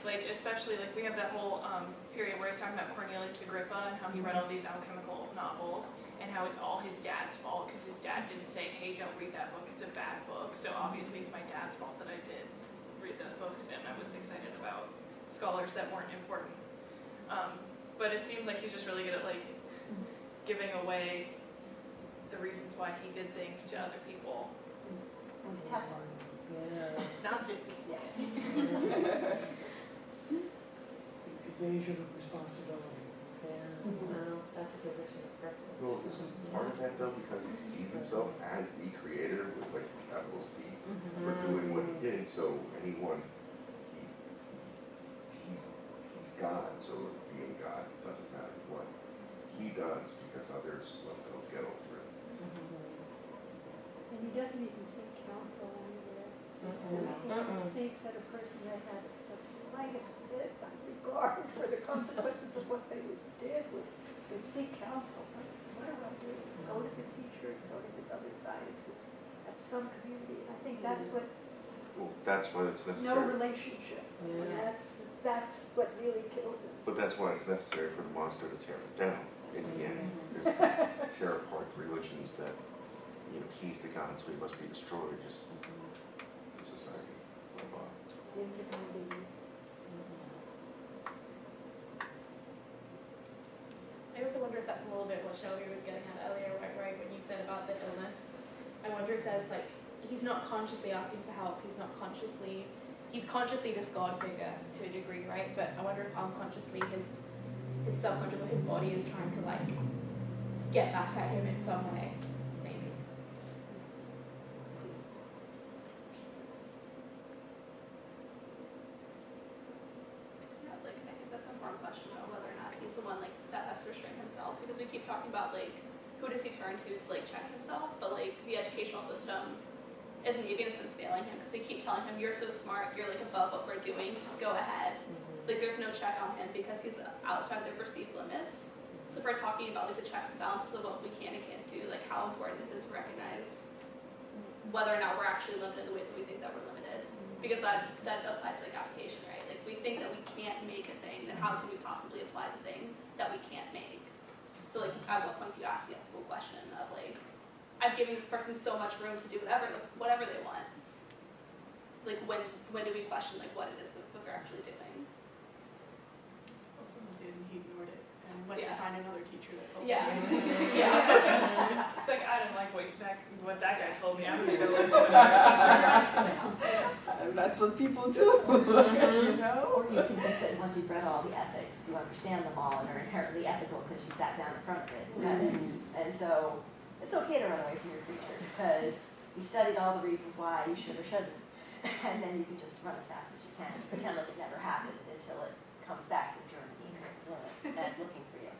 like especially like we have that whole period where he's talking about Cornelius Agrippa and how he read all these alchemical novels and how it's all his dad's fault because his dad didn't say, hey, don't read that book, it's a bad book. So obviously it's my dad's fault that I did read those books, and I was excited about scholars that weren't important. But it seems like he's just really good at like giving away the reasons why he did things to other people. It was Teflon. Yeah. Not stupid. Yes. Evasion of responsibility. Yeah, well, that's a position of privilege. Well, isn't part of that though because he sees himself as the creator with like the capital C for doing what he did, so anyone, he's God, so being God doesn't matter what he does because others, well, they'll get over it. And he doesn't even seek counsel anywhere. I don't think that a person that had the slightest bit of regard for the consequences of what they did would seek counsel. What do I do? Go to the teachers, go to this other scientist, at some community. I think that's what, Well, that's why it's no necessary, relationship. Yeah. That's what really kills it. but that's why it's necessary for the monster to tear it down in the end. There's tear apart religions that, you know, he's the God, so he must be destroyed, just society, blah, blah. In the community. I also wonder if that's a little bit what Shelley was getting at earlier, right, when you said about the illness. I wonder if there's like, he's not consciously asking for help, he's consciously this God figure to a degree, right? But I wonder if unconsciously his subconscious or his body is trying to like get back at him in some way, maybe. Yeah, like, I think that's an important question about whether or not he's the one, like, that has to restrain himself, because we keep talking about, like, who does he turn to like, check himself, but, like, the educational system is maybe in a sense failing him, because they keep telling him, you're so smart, you're, like, above what we're doing, just go ahead. Like, there's no check on him because he's outside their perceived limits. So if we're talking about, like, the checks and balances of what we can and can't do, like, how important is it to recognize whether or not we're actually limited in the ways that we think that we're limited? Because that applies to, like, application, right? Like, we think that we can't make a thing, then how can we possibly apply the thing that we can't make? So, like, at what point do you ask the ethical question of, like, I'm giving this person so much room to do whatever they want. Like, when do we question, like, what it is that they're actually doing? Well, someone did and he ignored it and went Yeah. to find another teacher that told Yeah. him. Yeah. It's like, I didn't like what that guy told me, I'm just gonna look at another teacher. And that's what people do, you know? Or you can think that once you've read all the ethics, you understand them all and are inherently ethical because you sat down in front of it. And so it's okay to run away from your creature because you studied all the reasons why you should or shouldn't. And then you can just run as fast as you can, pretend like it never happened until it comes back to Germany and looking for you.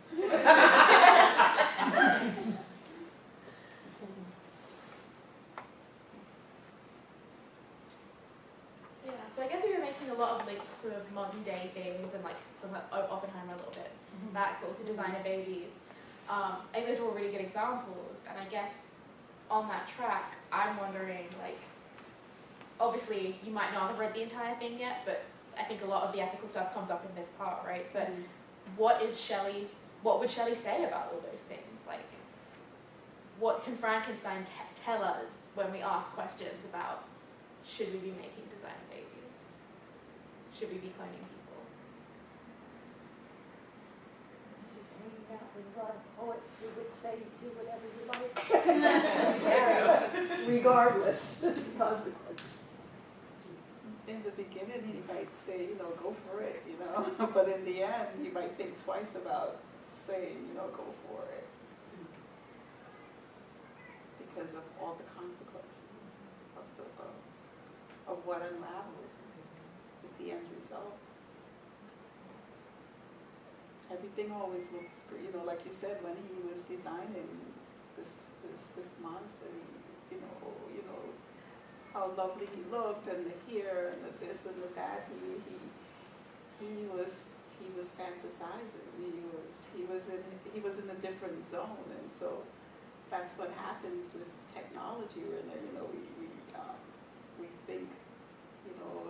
Yeah, so I guess we were making a lot of links to modern day things and like some like Oppenheimer a little bit back, but also designer babies. I think those were all really good examples, and I guess on that track, I'm wondering, like, obviously you might not have read the entire thing yet, but I think a lot of the ethical stuff comes up in this part, right? But what would Shelley say about all those things? Like, what can Frankenstein tell us when we ask questions about, should we be making designer babies? Should we be cloning people? Just hanging out with a lot of poets who would say do whatever you like. Regardless of the consequences. In the beginning, he might say, go for it, but in the end, he might think twice about saying, go for it. Because of all the consequences of what unraveled with the end result. Everything always looks great, like you said, when he was designing this monster, how lovely he looked, and the hair, and the this and the that. He was fantasizing. He was in a different zone, and so that's what happens with technology. Where we think,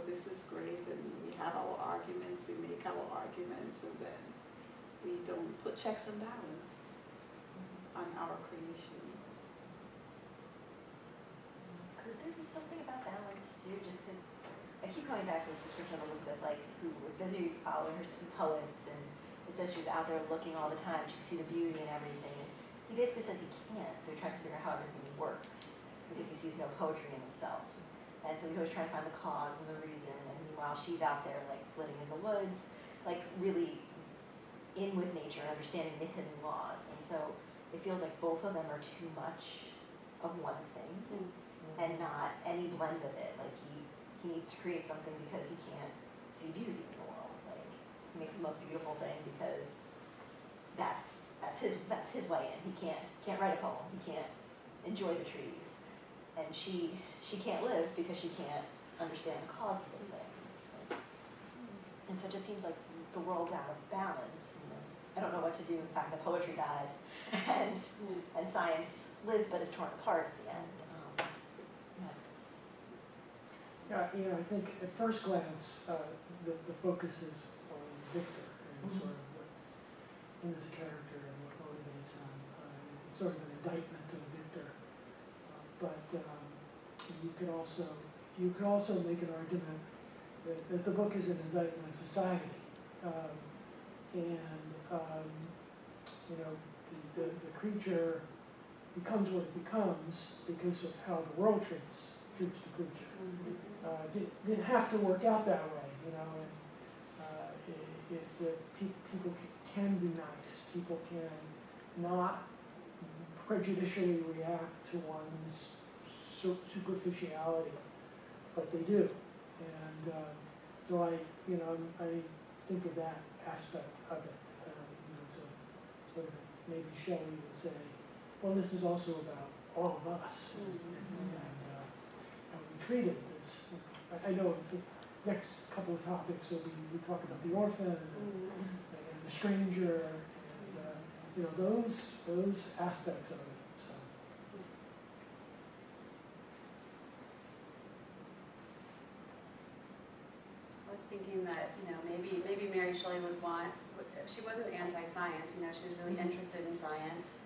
this is great, and we have our arguments, we make our arguments, and then we don't put checks and balance on our creation. Could there be something about balance too? Just because I keep going back to this description of Elizabeth, like who was busy following her poets, and it says she was out there looking all the time. She could see the beauty and everything. And he basically says he can't, so he tries to figure out how everything works because he sees no poetry in himself. And so he's always trying to find the cause and the reason. And meanwhile, she's out there like flitting in the woods, like really in with nature, understanding the hidden laws. And so it feels like both of them are too much of one thing. And not any blend of it. Like he needs to create something because he can't see beauty in the world. Like he makes the most beautiful thing because that's his way in. He can't write a poem. He can't enjoy the trees. And she can't live because she can't understand the causes of things. And so it just seems like the world's out of balance. And I don't know what to do. In fact, the poetry dies and science lives but is torn apart at the end. Yeah, I think at first glance, the focus is on Victor and sort of what him as a character and what motivates him. It's sort of an indictment of Victor. But you could also make an argument that the book is an indictment of society. The creature becomes what it becomes because of how the world treats the creature. Didn't have to work out that way, and if the people can be nice, people can not prejudicially react to one's superficiality, but they do, and so I think of that aspect of it. So sort of maybe Shelley would say, well, this is also about all of us, and how we treat it. I know the next couple of topics will be, we talk about the orphan and the stranger, and those aspects of it. So. I was thinking that, maybe Mary Shelley would want, she wasn't anti-science, she was really interested in science.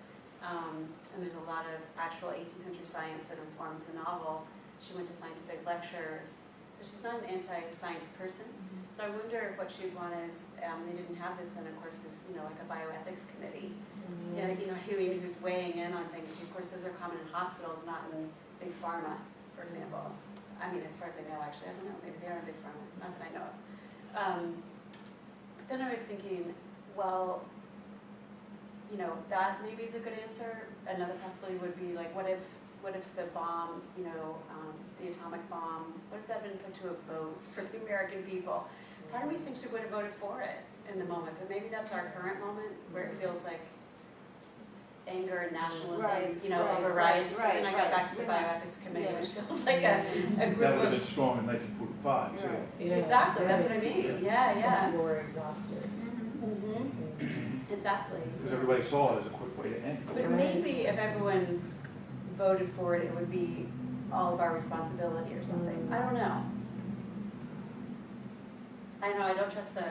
And there's a lot of actual 18th century science that informs the novel. She went to scientific lectures, so she's not an anti-science person. So I wonder if what she'd want is, they didn't have this then, of course, is, like a bioethics committee. Who's weighing in on things. Of course, those are common in hospitals, not in big pharma, for example. I mean, as far as I know, actually, I don't know, maybe they are in big pharma, not that I know of. But then I was thinking, well, that maybe is a good answer. Another possibility would be like, what if the bomb, the atomic bomb, what if that had been put to a vote for the American people? Part of me thinks we would have voted for it in the moment, but maybe that's our current moment where it feels like anger and nationalism, overrides. And I got back to the bioethics committee, which feels like a group That would of... have been strong in 1945, too. Yeah. Exactly, that's what I mean. Yeah. People were exhausted. Exactly. Because everybody saw it as a quick way to end. But maybe if everyone voted for it, it would be all of our responsibility or something. I don't know. I don't trust the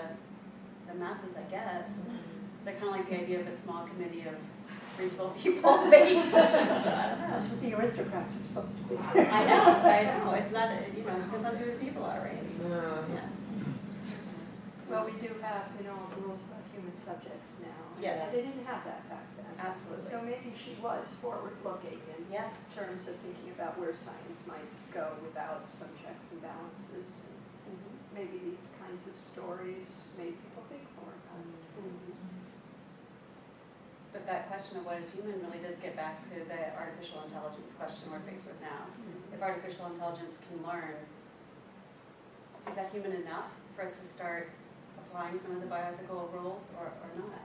masses, I guess. So I kind of like the idea of a small committee of reasonable people making decisions, but I don't know. That's what the aristocrats are supposed to be. I know. It's not, it depends on who the people are, right? Yeah. Well, we do have, rules about human subjects now. Yes. They didn't have that back then. Absolutely. So maybe she was forward-looking in Yeah. terms of thinking about where science might go without some checks and balances. And maybe these kinds of stories made people think more about it. But that question of what is human really does get back to the artificial intelligence question we're faced with now. If artificial intelligence can learn, is that human enough for us to start applying some of the bioethical rules or not?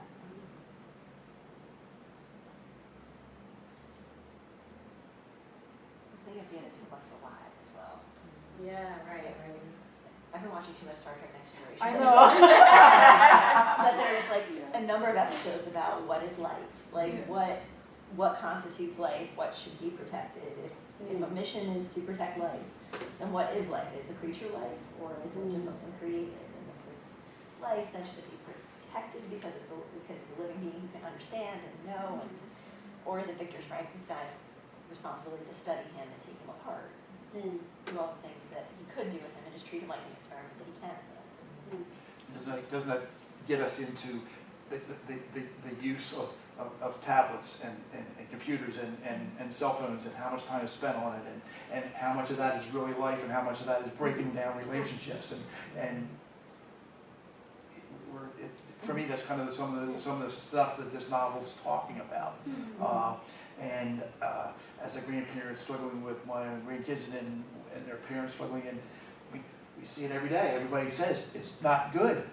So you have to get into what's alive as well. Yeah, right. I've been watching too much Star Trek Next Generation. I know. But there's like a number of episodes about what is life, like what constitutes life, what should be protected. If a mission is to protect life, then what is life? Is the creature life, or is it just something created? life, then should it be protected because it's a living being who can understand and know, and, or is it Victor Frankenstein's responsibility to study him and take him apart, do all the things that he could do with him and just treat him like an experiment that he can? Doesn't that get us into the use of tablets and computers and cell phones, and how much time is spent on it, and how much of that is really life and how much of that is breaking down relationships, and for me, that's kind of some of the stuff that this novel's talking about. And as a grandparent struggling with my grandkids and their parents struggling, and we see it every day. Everybody says it's not good,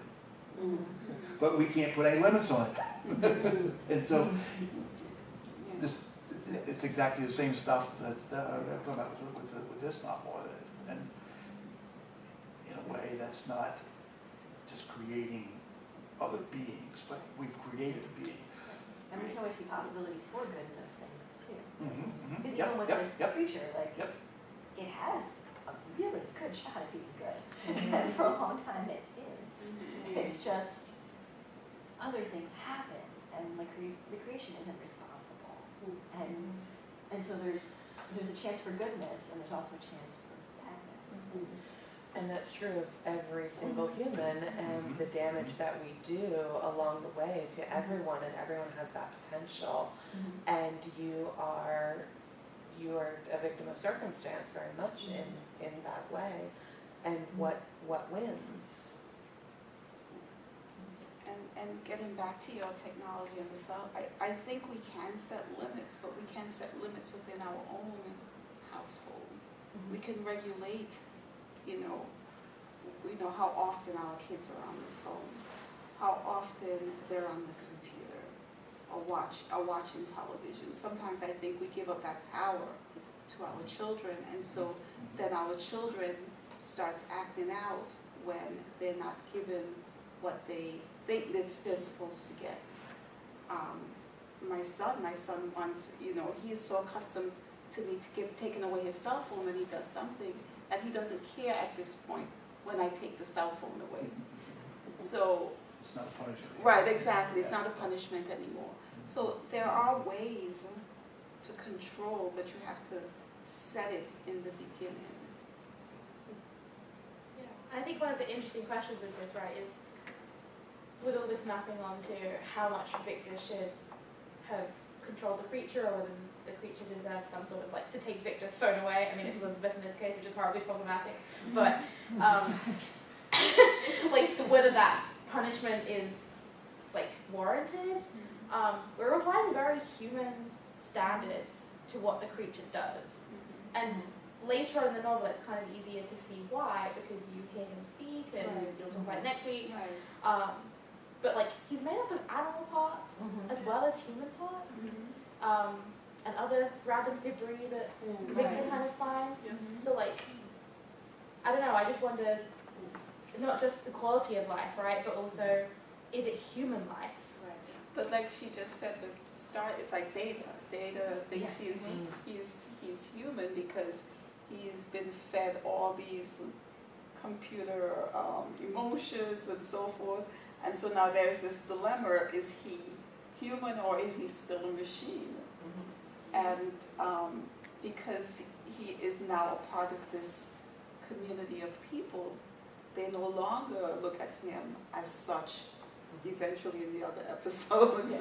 but we can't put any limits on it. And so it's exactly the same stuff that I'm talking about with this novel. And in a way, that's not just creating other beings, but we've created a being. And we can always see possibilities for good in those things too. Because Yep, even with yep, this yep. creature, like, it has a really good shot at being good. And for a long time it is. It's just other things happen, and like the creation isn't responsible. And so there's a chance for goodness, and there's also a chance for badness. And that's true of every single human, and the damage that we do along the way to everyone, and everyone has that potential. And you are a victim of circumstance very much in that way. And what wins? And getting back to your technology and this, I think we can set limits, but we can set limits within our own household. We can regulate, you know how often our kids are on the phone, how often they're on the computer, or watching television. Sometimes I think we give up that power to our children, and so then our children starts acting out when they're not given what they think that they're supposed to get. My son once, he is so accustomed to me taking away his cell phone when he does something that he doesn't care at this point when I take the cell phone away. So It's not a punishment. right, exactly. It's not a punishment anymore. So there are ways to control, but you have to set it in the beginning. I think one of the interesting questions with this, right, is with all this mapping onto how much Victor should have controlled the creature, or whether the creature deserves some sort of, like, to take Victor's phone away. I mean, it's Elizabeth in this case, which is horribly problematic, but like, whether that punishment is, like, warranted. We're applying very human standards to what the creature does. And later on in the novel, it's kind of easier to see why, because you hear him speak, and you'll talk about it next week. But, like, he's made up of animal parts as well as human parts, and other random debris that Victor kind of finds. So, like, I don't know, I just wonder, not just the quality of life, right, but also, is it human life? But like she just said, the start, it's like Data thinks he's human because he's been fed all these computer emotions and so forth. And so now there's this dilemma, is he human or is he still a machine? And because he is now a part of this community of people, they no longer look at him as such, eventually in the other episodes.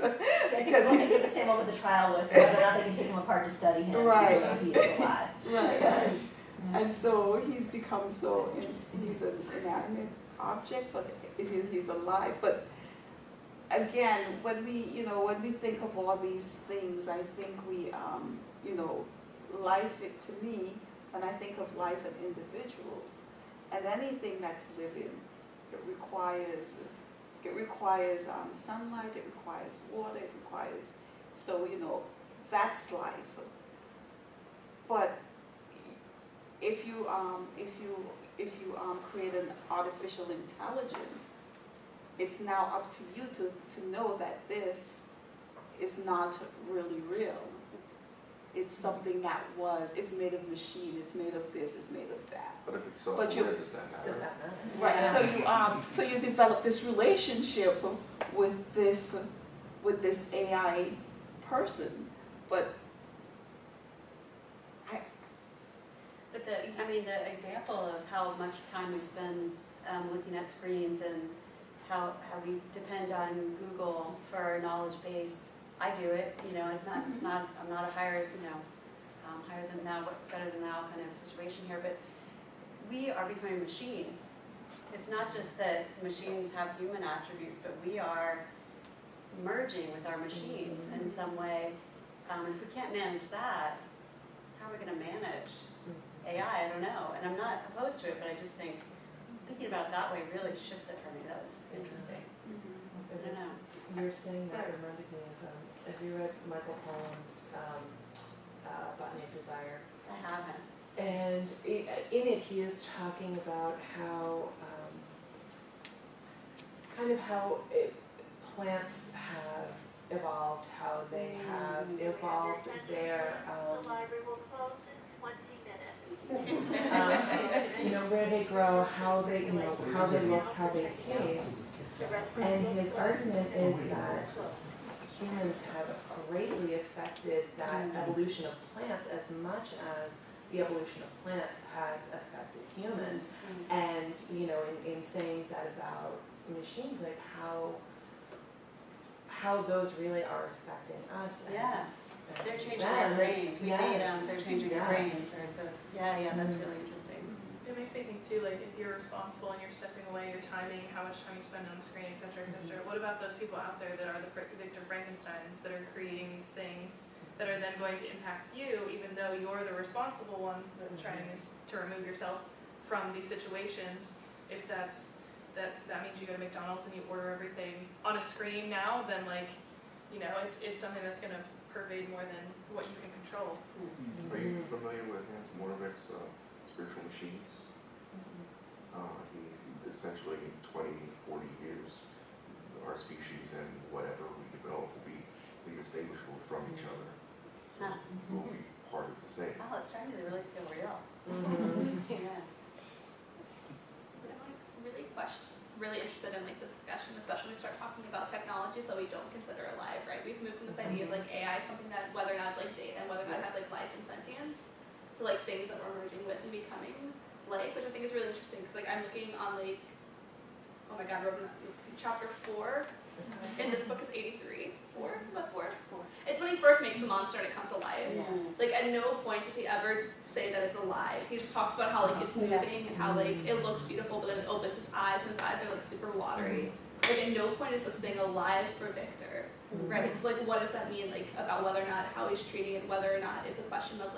Because he's the same one with the trial with whether or not they can take him apart to study him, right. even though he's alive. Right. And so he's become he's an inanimate object, but he's alive. But again, when we think of all these things, I think we, life, to me, when I think of life and individuals, and anything that's living, it requires sunlight, it requires water, it requires, that's life. But if you create an artificial intelligence, it's now up to you to know that this is not really real. it's something that it's made of machine, it's made of this, it's made of that. But if it's But software, does that matter? Does that matter? Right, Yeah. so you develop this relationship with this AI person, but But the example of how much time we spend looking at screens and how we depend on Google for our knowledge base. I do it, I'm not a higher than thou, better than thou kind of situation here, but we are becoming a machine. It's not just that machines have human attributes, but we are merging with our machines in some way. And if we can't manage that, how are we going to manage AI? I don't know. And I'm not opposed to it, but I just think thinking about it that way really shifts it for me. That was interesting. I don't know. You're saying that reminded me of, have you read Michael Pollan's Botany of Desire? I haven't. And in it, he is talking about how, plants have evolved, how they have evolved their, The library will close in 20 minutes. where they grow, how they look, how they taste. And his argument is that humans have greatly affected that evolution of plants as much as the evolution of plants has affected humans. And, in saying that about machines, like how those really are affecting us. Yeah. They're changing our brains. We made them. They're changing our brains. There's this. Yeah, that's really interesting. It makes me think too, like if you're responsible and you're stepping away, you're timing how much time you spend on the screen, et cetera, what about those people out there that are the Victor Frankensteins that are creating these things that are then going to impact you, even though you're the responsible ones that are trying to remove yourself from these situations? If that means you go to McDonald's and you order everything on a screen now, then it's something that's going to pervade more than what you can control. Are you familiar with Hans Moravec's Spiritual Machines? He's essentially in 20, 40 years, our species and whatever we develop will be indistinguishable from each other. Huh. Will be part of the same. Oh, it's starting to really feel real. Yeah. I'm really interested in this discussion, especially when we start talking about technologies that we don't consider alive, right? We've moved from this idea of AI, something that whether or not it's data and whether or not it has life and sentience, to things that we're merging with and becoming which I think is really interesting because I'm looking on oh my god, chapter 4 in this book is 83. 4? Is that 4? 4. It's when he first makes the monster and it comes alive. Yeah. At no point does he ever say that it's alive. He just talks about how it's moving and how it looks beautiful, but then it opens its eyes and its eyes are super watery. At no point is this thing alive for Victor, right? It's what does that mean about whether or not how he's treating it, whether or not it's a question of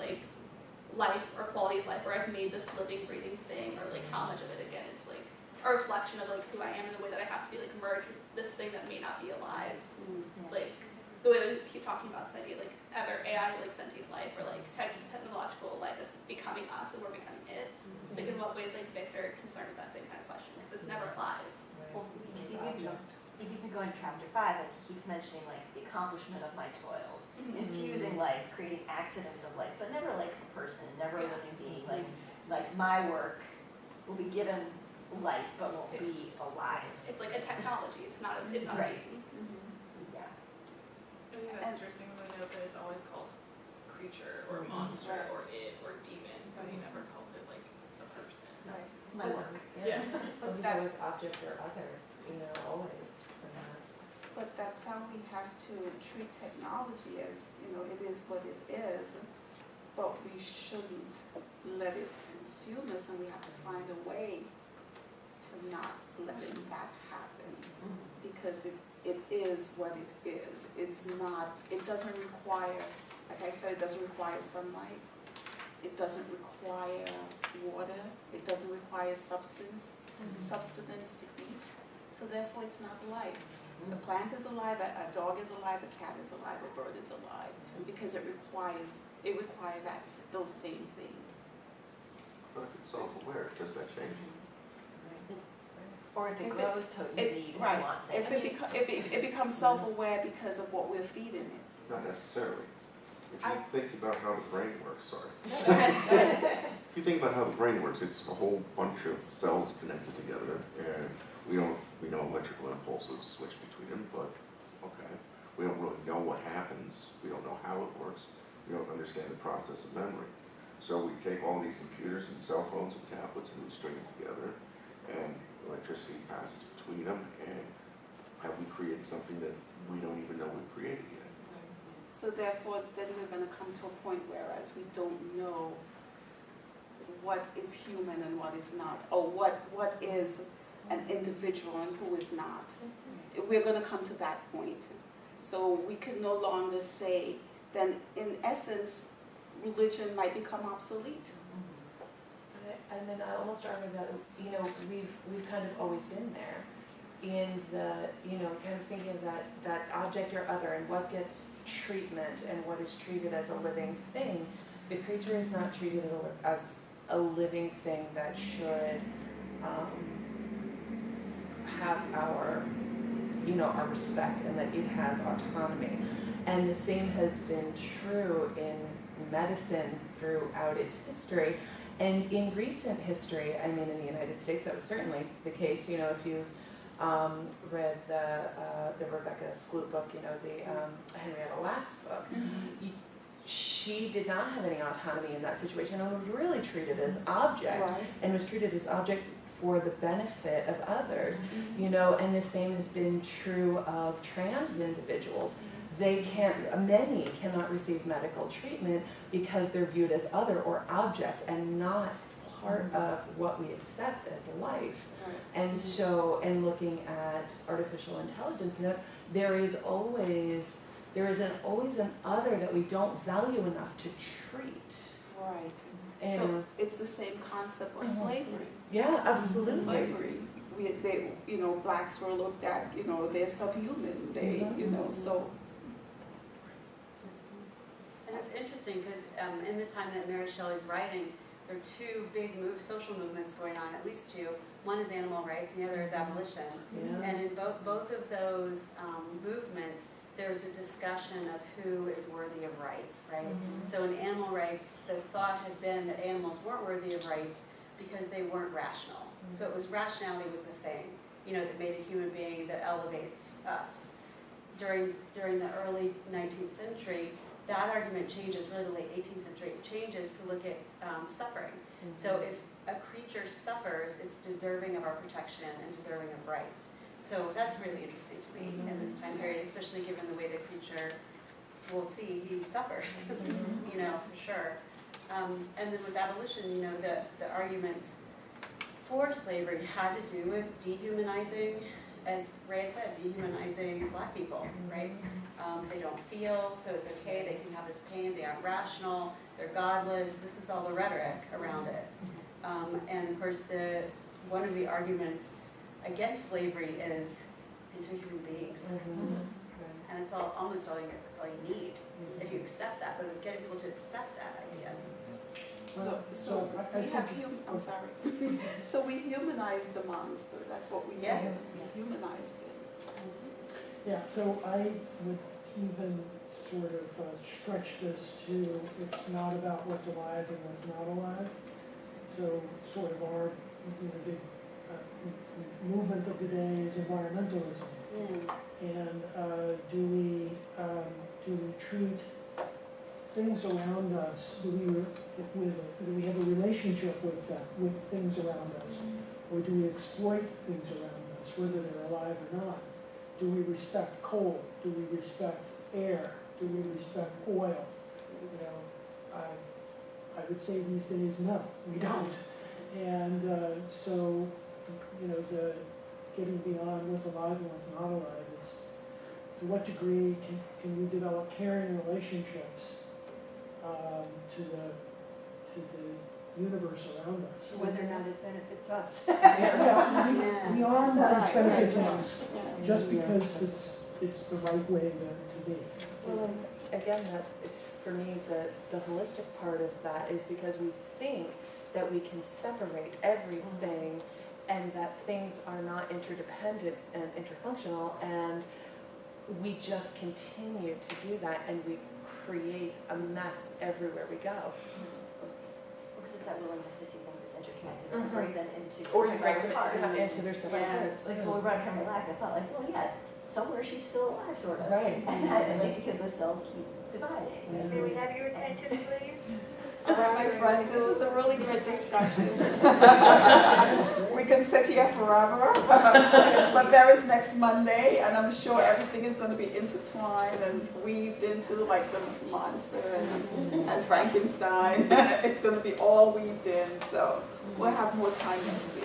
life or quality of life, or I've made this living, breathing thing, or how much of it again it's a reflection of who I am in the way that I have to be merged with this thing that may not be alive. The way that we keep talking about this idea either AI sentient life or technological life that's becoming us and we're becoming it. In what ways Victor concerned with that same kind of question because it's never alive. Well, because if you go in chapter 5, he keeps mentioning the accomplishment of my toils, infusing life, creating accidents of life, but never a person, never a living being. My work will be given life, but won't be alive. It's a technology. It's not a being. Yeah. I think that's interesting when we know that it's always called creature or monster or it or demon, but he never calls it a person. Right. It's my work. Yeah. Well, he's always object or other, always. But that's how we have to treat technology as, it is what it is, but we shouldn't let it consume us, and we have to find a way to not letting that happen, because it is what it is. It's not, it doesn't require, like I said, it doesn't require sunlight, it doesn't require water, it doesn't require sustenance to eat, so therefore it's not life. A plant is alive, a dog is alive, a cat is alive, a bird is alive, because it requires those same things. But if it's self-aware, does that change? Or if it grows to need and right. want things. If it becomes self-aware because of what we're feeding it. Not necessarily. If you think about how the brain works, sorry. No, go ahead. If you think about how the brain works, it's a whole bunch of cells connected together, and we know electrical impulses switch between them, but okay. We don't really know what happens. We don't know how it works. We don't understand the process of memory. So we take all these computers and cell phones and tablets and we string them together, and electricity passes between them, and have we created something that we don't even know we created yet? So therefore, then we're gonna come to a point whereas we don't know what is human and what is not, or what is an individual and who is not. We're gonna come to that point. So we can no longer say, then in essence, religion might become obsolete. And then I almost argue that, you know, we've kind of always been there in the, you know, kind of thinking of that object or other and what gets treatment and what is treated as a living thing. The creature is not treated as a living thing that should have our, you know, our respect and that it has autonomy. And the same has been true in medicine throughout its history. And in recent history, I mean, in the United States, that was certainly the case. You know, if you've read the Rebecca Skloot book, you know, the Henrietta Lacks book, she did not have any autonomy in that situation and was really treated as object, and was treated as object for the benefit of others, you know, and the same has been true of trans individuals. Many cannot receive medical treatment because they're viewed as other or object and not part of what we accept as life. And so, and looking at artificial intelligence, you know, there is always an other that we don't value enough to treat. Right. And So it's the same concept of slavery. yeah, absolutely. Slavery. They, you know, blacks were looked at, you know, they're subhuman. They, you know, so. And it's interesting because in the time that Mary Shelley's writing, there are two big social movements going on, at least two. One is animal rights and the other is abolition. Yeah. And in both of those movements, there's a discussion of who is worthy of rights, right? So in animal rights, the thought had been that animals weren't worthy of rights because they weren't rational. So it was rationality was the thing, you know, that made a human being that elevates us. During the early 19th century, that argument changes, really the late 18th century, it changes to look at suffering. So if a creature suffers, it's deserving of our protection and deserving of rights. So that's really interesting to me in this time period, especially given the way the creature, we'll see, he suffers, you know, for sure. And then with abolition, you know, the arguments for slavery had to do with dehumanizing, as Rhea said, dehumanizing black people, right? They don't feel, so it's okay, they can have this pain, they aren't rational, they're godless, this is all the rhetoric around it. And of course, one of the arguments against slavery is these are human beings. And it's almost all you need if you accept that, but it was getting people to accept that idea. So we have I'm sorry. So we humanize the monster. That's what we did. We humanized it. Yeah, so I would even sort of stretch this to it's not about what's alive and what's not alive. So sort of our big movement of the day is environmentalism. And do we treat things around us? Do we have a relationship with things around us, or do we exploit things around us, whether they're alive or not? Do we respect coal? Do we respect air? Do we respect oil? You know, I would say these days, no, we don't. And so, you know, the getting beyond what's alive and what's not alive is, to what degree can you develop caring relationships to the universe around us? Whether or not it benefits us. We are not benefiting us just because it's the right way to be. Well, again, for me, the holistic part of that is because we think that we can separate everything and that things are not interdependent and interfunctional, and we just continue to do that, and we create a mess everywhere we go. Because it's that willingness to see things as interconnected and break them into Or you break separate them parts. into their separate Yeah. parts. Like, so we brought her relax, I thought like, well, yeah, somewhere she's still alive, sort of. Right. And like, because those cells keep dividing. May we have your attention, please? All right, my friends, this was a really great discussion. We can sit here forever, but there is next Monday, and I'm sure everything is going to be intertwined and weaved into like the monster and Frankenstein. It's going to be all weaved in, so we'll have more time next week.